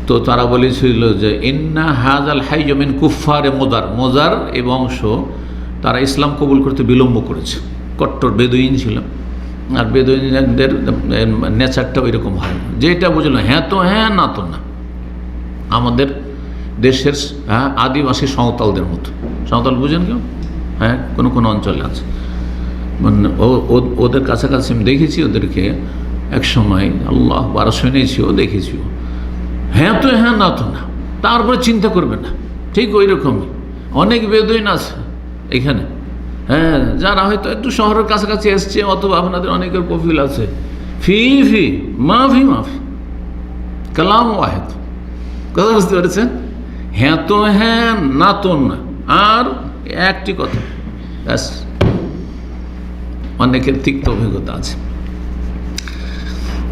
A: তো তারা বলেছিল যে ইন্না হাজাল হাইয়্যু মিন কুফফারে মোজার, মোজার এই বংশ, তারা ইসলাম কবুল করতে বিলম্ব করেছে, কট্টর বেদুইন ছিল। আর বেদুইনদের নেচারটা ওই রকম হয়, যেটা বুঝলো হ্যাঁ তো হ্যাঁ, না তো না, আমাদের দেশের আদিবাসী সাঁওতালদের মতো। সাঁওতাল বুঝেন কেউ? হ্যাঁ, কোনো কোনো অঞ্চলে আছে, মানে ওদের কাছাকাছি আমি দেখেছি ওদেরকে এক সময়, আল্লাহ বারা শুনেছিও দেখেছিও, হ্যাঁ তো হ্যাঁ, না তো না, তারপরে চিন্তা করবে না। ঠিক ওই রকমই অনেক বেদুইন আছে এখানে, হ্যাঁ, যারা হয়তো একটু শহরের কাছাকাছি এসছে, অথবা আপনাদের অনেকের কফিল আছে, ফি ফি মাফি মাফি কালাম ওয়াহিদ। কথা বুঝতে পেরেছেন? হ্যাঁ তো হ্যাঁ, না তো না, আর একটি কথা, ব্যাস। অনেকের তিক্ত অভিজ্ঞতা আছে।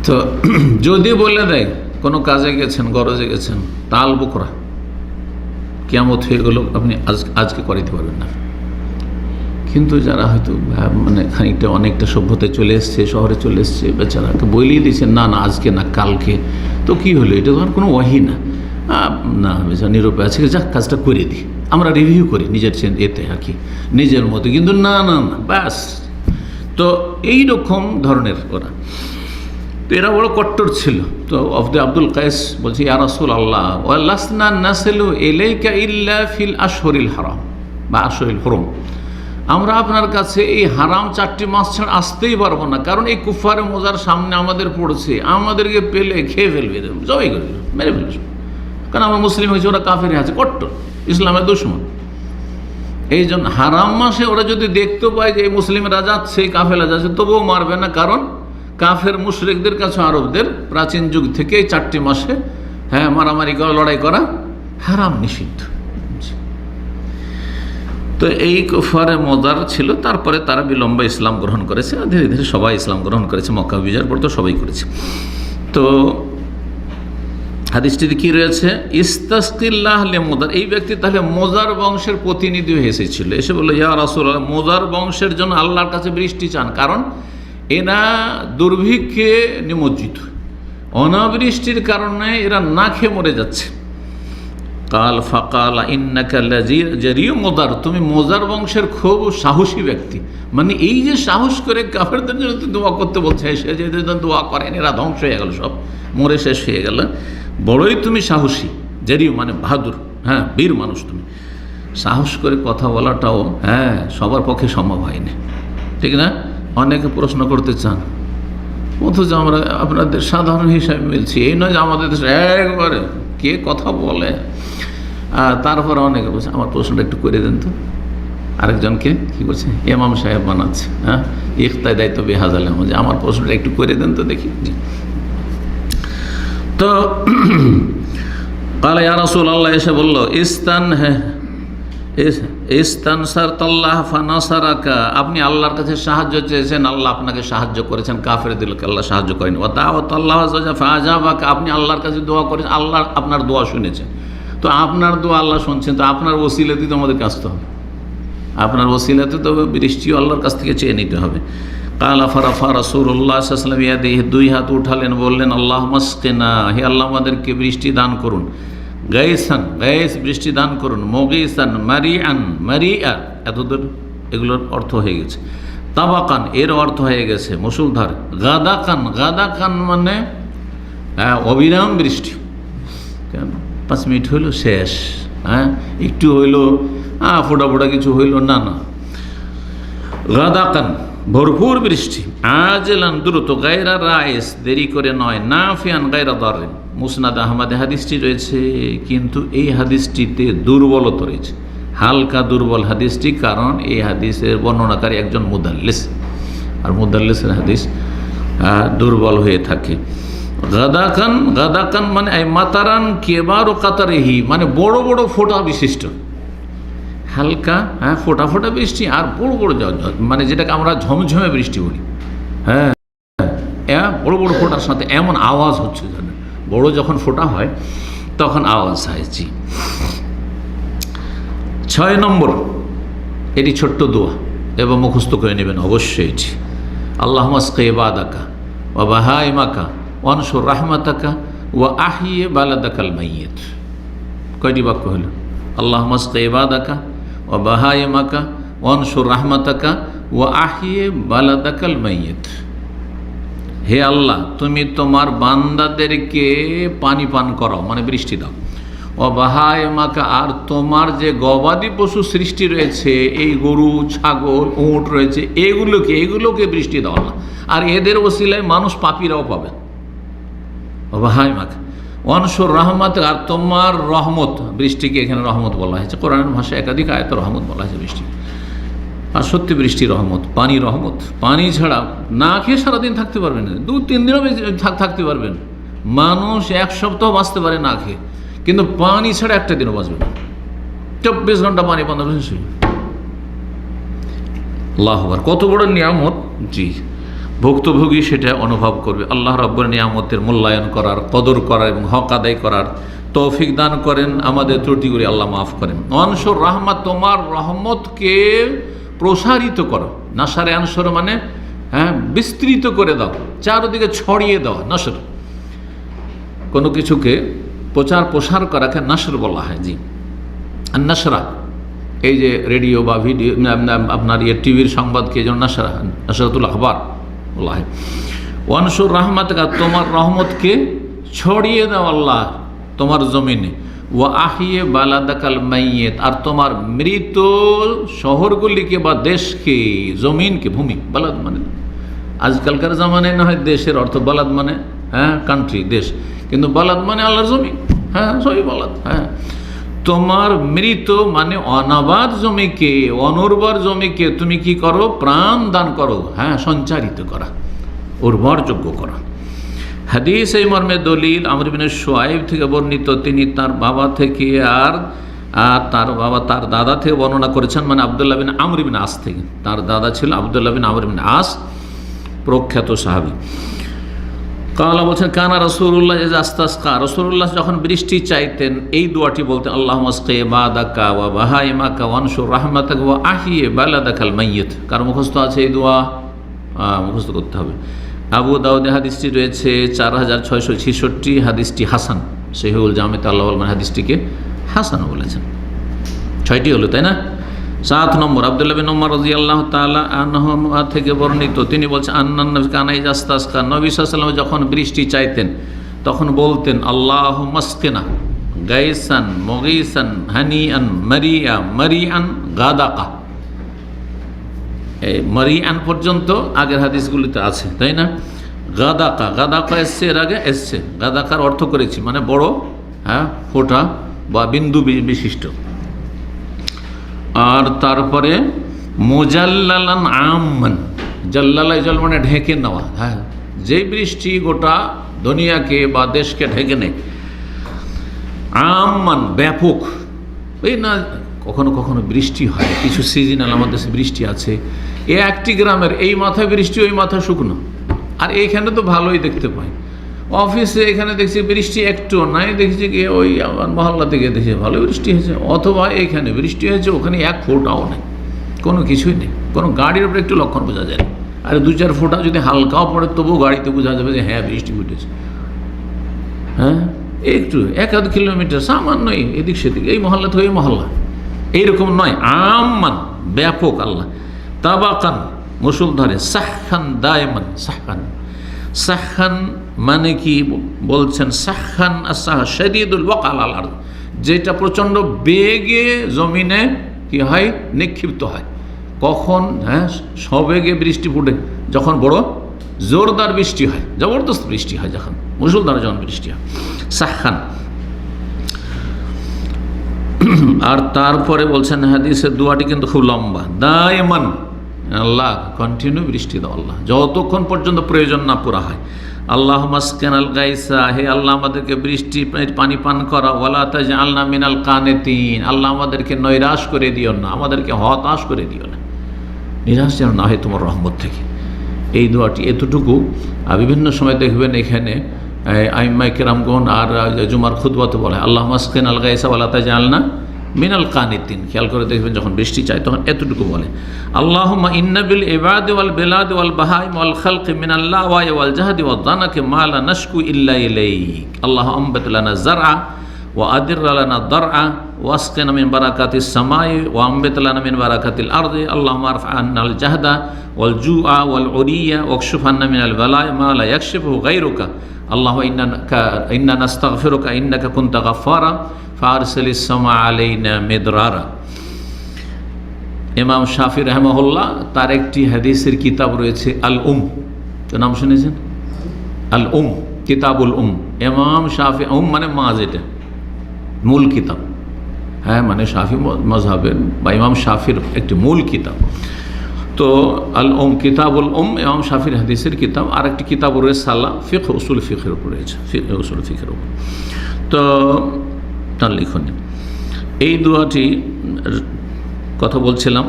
A: তো যদি বলে দেয় কোনো কাজে গেছেন, গরজে গেছেন, তাল বুকরা, কিয়ামত হয়ে গেল, আপনি আজকে করাইতে পারবেন না। কিন্তু যারা হয়তো মানে খানিকটা অনেকটা সভ্যতায় চলে এসছে, শহরে চলে এসছে, বেচারাকে বলেই দিয়েছেন, না না আজকে না, কালকে, তো কি হলো, এটা তো আর কোনো ওয়াহি না। না নিরুপায় আছে, যাক কাজটা করে দিই, আমরা রিভিউ করি নিজের এতে আর কি, নিজের মতো, কিন্তু না না না ব্যাস। তো এইরকম ধরনের ওরা, তো এরা বড় কট্টর ছিল। তো আব্দুল কায়েস বলছে, ইয়া রাসূলুল্লাহ ওয়ালাসনা নাসিলু ইলাইকা ইল্লা ফিল আশহুরিল হারাম বা আশহুরিল হুরুম, আমরা আপনার কাছে এই হারাম 4টি মাস ছাড়া আসতেই পারবো না, কারণ এই কুফারে মোজার সামনে আমাদের পড়ছে, আমাদেরকে পেলে খেয়ে ফেলবে, জবাই করে মেরে ফেলবে, কারণ আমরা মুসলিম হয়েছি, ওরা কাফেরে আছে, কট্টর ইসলামের দুশমন। এই জন্য হারাম মাসে ওরা যদি দেখতে পায় যে এই মুসলিমরা যাচ্ছে, কাফেলা যাচ্ছে, তবুও মারবে না, কারণ কাফের মুশরিকদের কাছে আরবদের প্রাচীন যুগ থেকে এই 4টি মাসে মারামারি করা, লড়াই করা হারাম, নিষিদ্ধ। তো এই কুফারে মদার ছিল। তারপরে তারা বিলম্বে ইসলাম গ্রহণ করেছে, ধীরে ধীরে সবাই ইসলাম গ্রহণ করেছে, মক্কা বিজয়ের পর তো সবাই করেছে। তো হাদিসটিতে কি রয়েছে, ইস্তাসকিল্লাহ লে মোদার, এই ব্যক্তি তাহলে মোজার বংশের প্রতিনিধি হয়ে এসেছিল, এসে বললো, ইয়া রাসূলুল্লাহ, মোজার বংশের জন্য আল্লাহর কাছে বৃষ্টি চান, কারণ এরা দুর্ভিক্ষে নিমজ্জিত, অনাবৃষ্টির কারণে এরা না খেয়ে মরে যাচ্ছে। কাল ফাকাল ইন্নাকা লাজারিউ মোদার, তুমি মোজার বংশের খুব সাহসী ব্যক্তি, মানে এই যে সাহস করে কাফেরদের জন্য দোয়া করতে বলছে, সে যে দোয়া করেন এরা ধ্বংস হয়ে গেল, সব মরে শেষ হয়ে গেল, বড়ই তুমি সাহসী। জারিউ মানে বাহাদুর, বীর মানুষ তুমি। সাহস করে কথা বলাটাও সবার পক্ষে সম্ভব হয়নি, ঠিক না? অনেকে প্রশ্ন করতে চান, অথচ আমরা আপনাদের সাধারণ হিসাবে মিলছি, এই নয় যে আমাদের দেশে একবারে কে কথা বলে। তারপরে অনেকে বলছে, আমার প্রশ্নটা একটু করে দেন তো। আরেকজনকে কি করছে, ইমাম সাহেব বানাচ্ছে, ইখতায় দায়িত্ব বেহাজালে, যে আমার প্রশ্নটা একটু করে দেন তো দেখি। তো কাল ইয়া রাসূলুল্লাহ এসে বলল, ইস্তানসারতাল্লাহ ফানাসারাকা, আপনি আল্লাহর কাছে সাহায্য চেয়েছেন, আল্লাহ আপনাকে সাহায্য করেছেন, কাফেরদেরকে আল্লাহ সাহায্য করেন। ওয়া দাওয়াতাল্লাহ ফাআজাবাকা, আপনি আল্লাহর কাছে দোয়া করেছেন, আল্লাহ আপনার দোয়া শুনেছেন। তো আপনার দোয়া আল্লাহ শুনছেন, তো আপনার ওসিলাতেই তো আমাদের আসতে হবে, আপনার ওসিলাতে তো বৃষ্টিও আল্লাহর কাছ থেকে চেয়ে নিতে হবে। কালা ফারাফা রাসূলুল্লাহ সাল্লাল্লাহু আলাইহি ওয়াসাল্লাম ইয়াদিহি, 2 হাত উঠালেন, বললেন, আল্লাহুম্মা আসকিনা, হে আল্লাহ আমাদেরকে বৃষ্টি দান করুন। গাইসান, গাইস বৃষ্টি দান করুন। মগিসান, মারিআন, মারিআ, এতদূর এগুলোর অর্থ হয়ে গেছে। তাবাকান, এর অর্থ হয়ে গেছে মুষলধার। গাদাকান, গাদাকান মানে অবিরাম বৃষ্টি। কেন 5 মিনিট হইল শেষ, একটু হইল ফোটা ফোটা কিছু হইল না, না, গাদাকান ভরপুর বৃষ্টি। আজলান দ্রুত, গায়রা রাইস দেরি করে নয়, নাফিয়ান গায়রা দারিন। মুসনাদ আহমদে হাদিসটি রয়েছে, কিন্তু এই হাদিসটিতে দুর্বলতা রয়েছে, হালকা দুর্বল হাদিসটি, কারণ এই হাদিসের বর্ণনাকারী একজন মুদাল্লিস, আর মুদাল্লিসের হাদিস দুর্বল হয়ে থাকে। গাদাকান, গাদাকান মানে মাতারান কেবার ও কাতারেহি, মানে বড় বড় ফোঁটা বিশিষ্ট, হালকা ফোটা ফোটা বৃষ্টি আর বড় বড় মানে যেটাকে আমরা ঝমঝমে বৃষ্টি বলি, বড় বড় ফোটার সাথে এমন আওয়াজ হচ্ছে, বড় যখন ফোটা হয় তখন আওয়াজ হয়। জি 6 নম্বর, এটি ছোট্ট দোয়া এবং মুখস্থ করে নেবেন অবশ্যই এটি। আল্লাহুম্মা আসকি ইবাদাকা ওয়া বাহাইমাকা ওয়ানসুর রাহমাতাকা ওয়া আহিয়ে বালাদাকাল মাইয়িত। কয়টি বাক্য হলো? আল্লাহুম্মা আসকি ইবাদাকা ওয়া বাহাইমাকা ওয়ানসুর রাহমাতাকা ওয়া আহিয়ে বালাদাকাল মাইয়িত। হে আল্লাহ, তুমি তোমার বান্দাদেরকে পানি পান করাও, মানে বৃষ্টি দাও। ও বাহাইমাকা, আর তোমার যে গবাদি পশু সৃষ্টি রয়েছে, এই গরু ছাগল উট রয়েছে, এগুলোকে বৃষ্টি দাও আল্লাহ, আর এদের ওসিলায় মানুষ পাপীরাও পাবে। ও বাহাইমাকা ওয়ানসুর রহমত, আর তোমার রহমত, বৃষ্টিকে এখানে রহমত বলা হয়েছে, কোরআনের ভাষায় একাধিক আয়াতে রহমত বলা হয়েছে বৃষ্টি। আর সত্যি বৃষ্টি রহমত, পানি রহমত। পানি ছাড়া না খেয়ে সারাদিন থাকতে পারবেন না, 2-3 দিনও থাকতে পারবেন। মানুষ 1 সপ্তাহ বাঁচতে পারে না খেয়ে, কিন্তু পানি ছাড়া একটা দিনও বাঁচবে না। 24 ঘন্টা পানি বন্ধ করে শেষ। আল্লাহু আকবার, কত বড় নিয়ামত! জি, ভুক্তভোগী সেটা অনুভব করবে। আল্লাহ রাব্বুল নিয়ামতের মূল্যায়ন করার, কদর করার এবং হক আদায় করার তৌফিক দান করেন। আমাদের ত্রুটিগুলি আল্লাহ মাফ করেন। অনসর রহমত, তোমার রহমতকে প্রসারিত করো। নাসারে আনসর মানে বিস্তৃত করে দাও, চারদিকে ছড়িয়ে দাও। নসর কোনো কিছুকে প্রচার প্রসার করাকে নাশর বলা হয়। জি, আর নাশরা এই যে রেডিও বা ভিডিও আপনার টিভির সংবাদকে যেন নাশরাতুল আখবার বলা হয়। ওয়ানসুর রাহমাতকা, তোমার রহমতকে ছড়িয়ে দাও আল্লাহ তোমার জমিনে। ওয়া আহিয়ে বালাদাকাল মাইয়েত, আর তোমার মৃত শহরগুলিকে বা দেশকে, জমিনকে, ভূমি, বালাদ মানে আজকালকার জামানায় না হয় দেশের অর্থ বালাদ মানে কান্ট্রি, দেশ, কিন্তু বালাদ মানে আল্লাহর জমিন। সবই বালাদ। তোমার মৃত মানে অনাবাদ জমিকে, অনুর্বর জমিকে তুমি কি করো? প্রাণ দান করো, সঞ্চারিত করা, উর্বরযোগ্য করা। হাদিস এই মর্মে দলিল আমর ইবনে শুআইব থেকে বর্ণিত, তিনি তার বাবা থেকে আর তার বাবা তার দাদা থেকে বর্ণনা করেছেন, মানে আব্দুল্লাহ বিন আমর ইবনে আস থেকে। তার দাদা ছিল আব্দুল্লাহ বিন আমর ইবনে আস, প্রখ্যাত সাহাবী। কালা বলছেন কানা রাসূলুল্লাহ ইস্তাসকা, রাসূলুল্লাহ যখন বৃষ্টি চাইতেন এই দোয়াটি বলতেন, আল্লাহুম্মা আসকি ইবাদাকা ওয়া বাহাইমাকা ওয়ানশুর রাহমাতাকা ওয়া আহিয়ে বালাদাকাল মাইয়িত। কার মুখস্থ আছে এই দোয়া? মুখস্থ করতে হবে। আবু দাউদে হাদিসটি রয়েছে 4666, হাদিসটি হাসান। সহিহুল জামিতে আল্লাহ হাদিসটিকে হাসান বলেছেন। 6টি হলো, তাই না? 7 নম্বর আব্দুল্লাহ বিন উমর রাদিয়াল্লাহু তাআলা আনহু থেকে বর্ণিত, তিনি বলছেন আন্নান নবী কানা ইজাস্তাসকা, নবী সাল্লাল্লাহু আলাইহি ওয়াসাল্লাম যখন বৃষ্টি চাইতেন তখন বলতেন আল্লাহুম্মা আসকিনা গায়সান মুগীসান হানিআন মারিআ মারিআন গাদাকা। এই মারিআন পর্যন্ত আগের হাদিসগুলিতে আছে, তাই না? গাদাকা, গাদাকা এসছে, এর আগে এসছে। গাদাকার অর্থ করেছি মানে বড় ফোঁটা বা বিন্দু বিশিষ্ট। আর তারপরে মুজাল্লালান আম্মান, জাল্লালা জল মানে ঢেকে নেওয়া। যেই বৃষ্টি গোটা দুনিয়াকে বা দেশকে ঢেকে নেয়। আম্মান ব্যাপক, এই না কখনো কখনো বৃষ্টি হয়, কিছু সিজনাল আমাদের বৃষ্টি আছে। একটি গ্রামের এই মাথায় বৃষ্টি, ওই মাথায় শুকনো। আর এইখানে তো ভালোই দেখতে পাই, অফিসে এখানে দেখছি বৃষ্টি একটু নাই, দেখছি কি ওই আমার মহল্লা থেকে দেখছি ভালো বৃষ্টি হয়েছে, অথবা এইখানে বৃষ্টি হয়েছে ওখানে 1 ফোঁটাও নেই, কোনো কিছুই নেই, কোনো গাড়ির উপরে একটু লক্ষণ বোঝা যায় না। আর 2-4 ফোঁটা যদি হালকাও পড়ে তবুও গাড়িতে বোঝা যাবে যে বৃষ্টি উঠেছে। একটু 1-2 কিলোমিটার সামান্যই এদিক সেদিক, এই মহল্লা থেকে এই মহল্লা, এইরকম নয়। আম্মান ব্যাপক। আল্লাহ তাবাকান মুসুলধারে, সাহখান দায়মান, সাহখান, সাহখান মানে কি বলছেন? সাহখান আসাহ শাদীদুল ওয়াকাল আল আরদ, যেটা প্রচণ্ড বেগে জমিনে কি হয়? নিক্ষিপ্ত হয়। কখন? সবেগে বৃষ্টি ফুটে যখন বড় জোরদার বৃষ্টি হয়, জবরদস্ত বৃষ্টি হয়, যখন মুসুলধারে যখন বৃষ্টি হয়, সাহখান। আর তারপরে বলছেন হাদিসের দোয়াটি কিন্তু খুব লম্বা, দায়মান, আল্লাহ কন্টিনিউ বৃষ্টি দাও আল্লাহ, যতক্ষণ পর্যন্ত প্রয়োজন না পুরা হয়। আল্লাহুম্মা আসকিনাল গায়সা, হে আল্লাহ আমাদেরকে বৃষ্টি পানি পান করা। ওয়ালা তাজআলনা মিনাল কানিতিন, আল্লাহ আমাদেরকে নৈরাশ করে দিও না, আমাদেরকে হতাশ করে দিও না, নিরাশ যেন না হয় তোমার রহমত থেকে। এই দোয়াটি এতটুকু বিভিন্ন সময় দেখবেন এখানে আইম্মায়ে কেরামগণ আর জুমার খুতবাতে বলে আল্লাহুম্মা আসকিনাল গায়সা ওয়ালা তাজআলনা মিনাল কানিতিন। খেয়াল করে দেখবেন যখন বৃষ্টি চাই তখন এতটুকু বলে, আল্লাহুম্মা ইন্না বিল ইবাদি ওয়াল বিলাদি ওয়াল বাহাইম ওয়াল খালকি মিনাল্লাহ ওয়াল জাহাদি ওয়াল দানাকি মা লা নাশকু ইল্লা ইলাইক। আল্লাহু আম্বিত লানা যারআ ওয়া আদির লানা দারআ ওয়াসকিনা মিন বারাকাতিস সামাই ওয়া আম্বিত লানা মিন বারাকাতিল আরদি। আল্লাহুম্মা আরফা আন্নাল জাহদা ওয়াল জুআ ওয়াল উরিয়া ওয়াকশিফ আন্না মিনাল বালাই মা লা ইয়াকশিফুহু গায়রুকা। আল্লাহুম্মা ইন্না নাস্তাগফিরুকা ইন্নাকা কুনতা গাফফারা ফারসিলিস সামা আলাইনা মিদরারা। ইমাম শাফি রাহমাহুল্লাহ তার একটি হাদিসের কিতাব রয়েছে আল নাম শুনেছেন? আল কিতাবুল ইমাম শাফি, মানে মা, যেটা মূল কিতাব, মানে শাফি মযহাবের বা ইমাম শাফির একটি মূল কিতাব। তো আল কিতাবুল ইমাম শাফির হাদিসের কিতাব। আর একটি কিতাব রয়েছে সালা ফিকহ উসুল ফিকহের উপর রয়েছে, উসুল ফিকহের উপর। তো তার লিখনে এই দোয়াটি কথা বলছিলাম,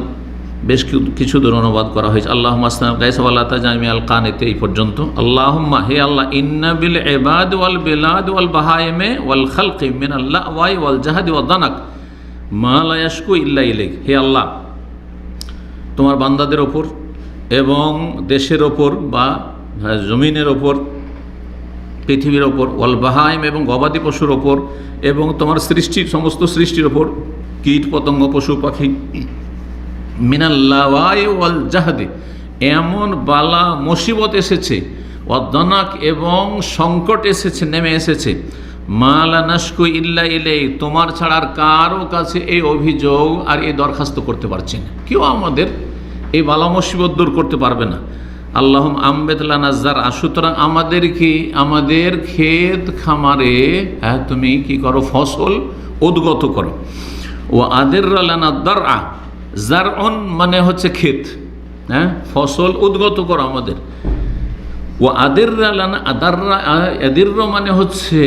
A: বেশ কিছু দূর অনুবাদ করা হয়েছে। আল্লাহুম্মা আসকিনাল গায়সা ওয়ালা তাজআল মিনাল কানিতি এই পর্যন্ত। আল্লাহুম্মা, হে আল্লাহ, ইন্না বিল ইবাদি ওয়াল বিলাদি ওয়াল বাহাইমি ওয়াল খালকি মিনাল লাওয়াই ওয়াল জাহাদি ওয়াদ দানাক মা লা ইয়াশকু ইল্লা ইলাইক। হে আল্লাহ, তোমার বান্দাদের ওপর এবং দেশের ওপর বা জমিনের ওপর পৃথিবীর ওপর, ওয়াল বাহাইম এবং গবাদি পশুর ওপর, এবং তোমার সৃষ্টির সমস্ত সৃষ্টির ওপর, কীট পতঙ্গ পশু পাখি, মিনাল্লাওয়াই ওয়াল জাহাদে, এমন বালা মুসিবত এসেছে, ওয়াদনাক এবং সংকট এসেছে, নেমে এসেছে, মা লা নাশকু ইল্লা ইলাই, তোমার ছাড়া আর কারো কাছে এই অভিযোগ আর এই দরখাস্ত করতে পারছি না, কেউ আমাদের এই বালা মুসিবত দূর করতে পারবে না। আল্লাহুম আম্বিত লানা যারআ, সুতরাং আমাদের ক্ষেত খামারে তুমি কি করো, ফসল উদ্গত করো। ও আদির লানা দারআ, জারউন মানে হচ্ছে ক্ষেত, ফসল উদ্গত করো আমাদের। ও আদির লানা আদির মানে হচ্ছে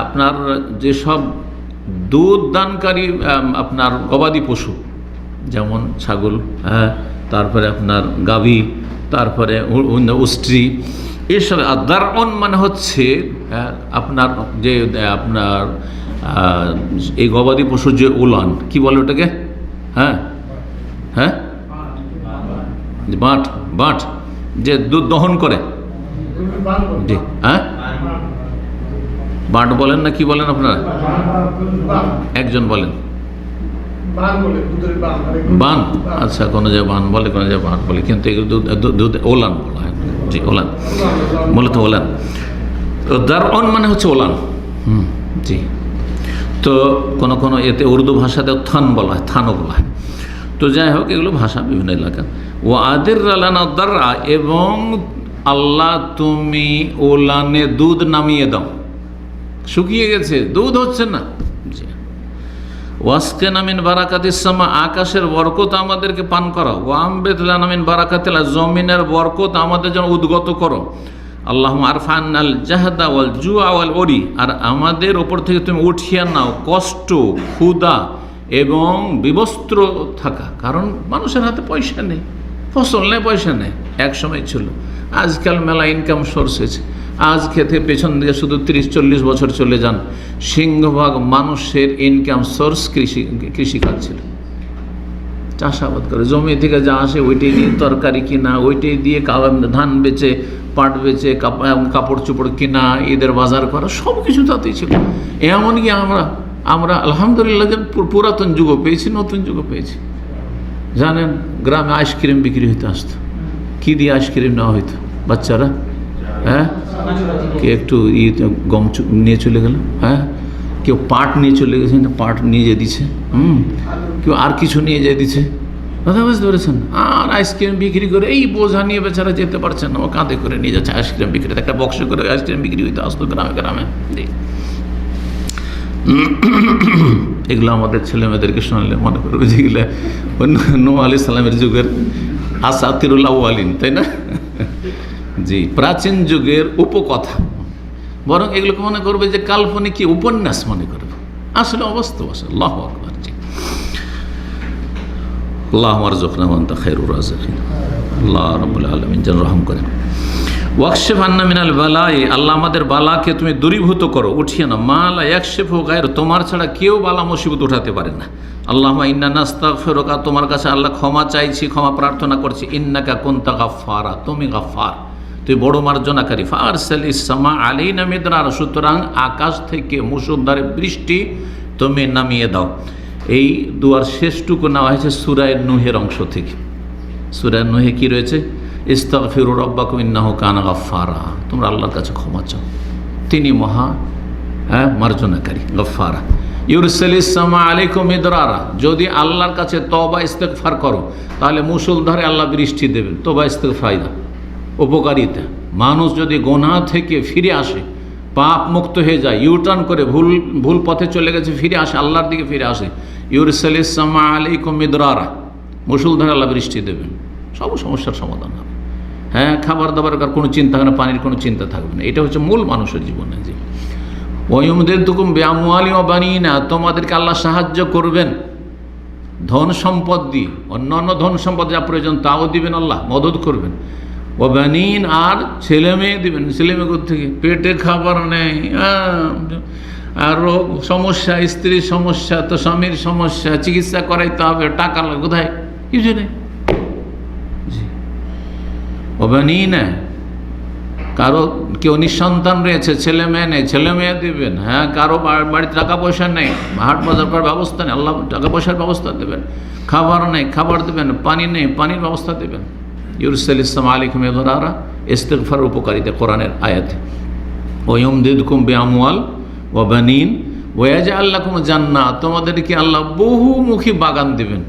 A: আপনার যেসব দুধ দানকারী আপনার গবাদি পশু, যেমন ছাগল, তারপরে আপনার গাভী, তারপরে উষ্ট্রি, এসব। দারউন মানে হচ্ছে আপনার যে আপনার এই গবাদি পশুর যে উলান, কি বলে ওটাকে, বাট, বাট যে দুধ দহন করে, জি, বাট বলেন না কি বলেন আপনারা, একজন বলেন বান, আচ্ছা, কোনো যে বান বলে, কোনো যে বান বলে, কিন্তু দুধ ওলান বলা হয়, জি, ওলান, মূলত ওলান। দারউন মানে হচ্ছে ওলান, জি। তো কোনো এতে উর্দু ভাষাতে থান বলা হয়, থানও বলা হয়। তো যাই হোক, এগুলো ভাষা বিভিন্ন এলাকা। ও আদির লানা দারআ, এবং আল্লাহ তুমি ওলানে দুধ নামিয়ে দাও, শুকিয়ে গেছে, দুধ হচ্ছে না, জি। ওয়াসকিনা মিন বারাকাতিস সামা, আকাশের বরকত আমাদেরকে পান করাও। ওয়ামবিত লানা মিন বারাকাতিল, জমিনের বরকত আমাদের জন্য উদ্গত করো। আল্লাহুম্মা আরফা'আন্নাল জাহদা ওয়াল জুআ ওয়াল উরি, আর আমাদের ওপর থেকে তুমি উঠিয়ে নাও কষ্ট, ক্ষুধা এবং বিবস্ত্র থাকা। কারণ মানুষের হাতে পয়সা নেই, ফসল নেই, পয়সা নেই, এক সময় ছিল। আজকাল মেলা ইনকাম সোর্স হয়েছে। আজ খেতে পেছন দিকে শুধু 30-40 বছর চলে যান, সিংহভাগ মানুষের ইনকাম সোর্স কৃষিকাজ ছিল, চাষাবাদ করে, জমি থেকে যা আসে ওইটাই নিয়ে তরকারি কিনা, ওইটাই দিয়ে ধান বেচে, পাট বেচে, কাপড় চোপড় কিনা, ঈদের বাজার করা, সব কিছু তাতেই ছিল। এমনকি আমরা আলহামদুলিল্লাহ পুরাতন যুগও পেয়েছি, নতুন যুগও পেয়েছি। জানেন, গ্রামে আইসক্রিম বিক্রি হইতে আসতো, কী দিয়ে আইসক্রিম নেওয়া হইতো, বাচ্চারা, কে একটু গম নিয়ে চলে গেল, কেউ পাট নিয়ে চলে গেছে, পাট নিয়ে যেয়ে দিচ্ছে, কেউ আর কিছু নিয়ে যেয়ে দিচ্ছে, কথা বুঝতে পেরেছেন। আর আইসক্রিম বিক্রি করে এই বোঝা নিয়ে বেচারা যেতে পারছেন না, ও কাঁধে করে নিয়ে যাচ্ছে আইসক্রিম বিক্রি, একটা বক্সে করে আইসক্রিম বিক্রি হইতে আসতো গ্রামে গ্রামে। এগুলো আমাদের ছেলে মেয়েদেরকে শুনলে মনে করবে যেগুলো নূহ আলাইহিস সালামের যুগের আসাতিরুল আউয়ালিন, তাই না, জি, প্রাচীন যুগের উপকথা। বরং এগুলোকে মনে করবে যে কাল্পনিক কি উপন্যাস মনে করবে, আসলে অবাস্তব। আল্লাহু আকবার, জি। আল্লাহুম্মা আরযুকনা ওয়া আনতা খায়রুর রাযিকিন, আল্লাহ রাব্বুল আলামিন যেন রহম করেন। ওয়াকশিফ আন্না মিনাল বালাই, আল্লাহ আমাদের বালাকে তুমি দূরীভূত করো, উঠিয়ে না। মা লা ইয়াকশিফু গায়রু, তোমার ছাড়া কেউ বালা মুসিবত উঠাতে পারে না। আল্লাহুম্মা ইন্না নাস্তাগফিরুকা, তোমার কাছে আল্লাহ ক্ষমা চাইছি, ক্ষমা প্রার্থনা করছি। ইন্নাকা কুনতা গাফফারা, তুমি গাফফার, তুই বড় মার্জনাকারী। ফারসালিস সামা আলাইনা মিদরার, সুতরাং আকাশ থেকে মুষলধারে বৃষ্টি তুমি নামিয়ে দাও। এই দুয়ার শেষটুকু নেওয়া হয়েছে সূরা নূহের অংশ থেকে। সূরা নূহে কি রয়েছে? ইস্তাগফিরু রাব্বাকুম ইন্নাহু কানা গাফফারা, তোমরা আল্লাহর কাছে ক্ষমা চাও, তিনি মহা মার্জনাকারী, গাফফারা। ইউরসালিস সামা আলাইকুম মিদরারা, যদি আল্লাহর কাছে তওবা ইস্তেগফার করো তাহলে মুষলধারে আল্লাহ বৃষ্টি দেবেন। তওবা ইস্তেগফার উপকারিতা, মানুষ যদি গোনাহ থেকে ফিরে আসে, পাপ মুক্ত হয়ে যায়, ইউটার্ন করে ভুল পথে চলে গেছে, ফিরে আসে, আল্লাহর দিকে ফিরে আসে, ইউরসালিস সামা আলাইকুম মিদরারা, মুষলধারে আল্লাহ বৃষ্টি দেবেন, সব সমস্যার সমাধান হবে। খাবার দাবার কোনো চিন্তা হবে না, পানির কোনো চিন্তা থাকবে না। এটা হচ্ছে মূল মানুষের জীবনে। যে ওয়ায়ুমদিদকুম বিআমওয়ালিন ওয়া বানিনা, তোমাদেরকে আল্লাহ সাহায্য করবেন ধন সম্পদ দিয়ে, অন্যান্য ধন সম্পদ যা প্রয়োজন তাও দিবেন, আল্লাহ মদত করবেন। ও বানিন, আর ছেলে মেয়ে দিবেন। ছেলে মেয়ে থেকে পেটে খাবার নেই, আর রোগ সমস্যা, স্ত্রীর সমস্যা, তো স্বামীর সমস্যা, চিকিৎসা করাইতে হবে, টাকা লাগে, কোথায়? কিছু নেই। জি, ও বানিনা, কারো কেউ নিঃসন্তান রয়েছে, ছেলে মেয়ে নেই, ছেলে মেয়ে দেবেন। হ্যাঁ, কারো বাড়িতে টাকা পয়সা নেই, হাট বাজার করার ব্যবস্থা নেই, আল্লাহ টাকা পয়সার ব্যবস্থা দেবেন। খাবার নেই, খাবার দেবেন। পানি নেই, পানির ব্যবস্থা দেবেন। ইউরসাল ইসলাম আলাইকুম ইদরারা, ইস্তিগফারের উপকারিতা কোরআনের আয়াতে। ওয়ায়ুমদিদকুম বিআমওয়াল ওয়া বানিন ওয়া ইয়াজআল লাকুম জান্নাত, তোমাদেরকে আল্লাহ বহুমুখী বাগান দেবেন।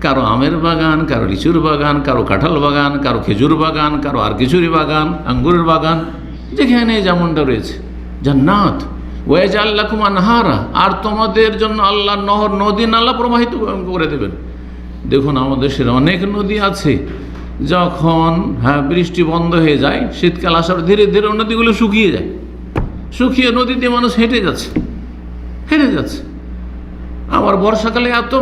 A: কারো আমের বাগান, কারো লিচুর বাগান, কারো কাঁঠাল বাগান, কারো খেজুর বাগান, কারো আর কিছুরি বাগান, আঙ্গুরের বাগান, যেখানে যেমনটা রয়েছে। জান্নাত ওয়া ইয়াজআল লাকুম আনহারা, আর তোমাদের জন্য আল্লাহ নহর, নদী নালা প্রবাহিত করে দেবেন। দেখুন, আমাদের দেশের অনেক নদী আছে, যখন বৃষ্টি বন্ধ হয়ে যায়, শীতকাল আসার ধীরে ধীরে নদীগুলো শুকিয়ে যায়। শুকিয়ে নদীতে মানুষ হেঁটে যাচ্ছে। আবার বর্ষাকালে এত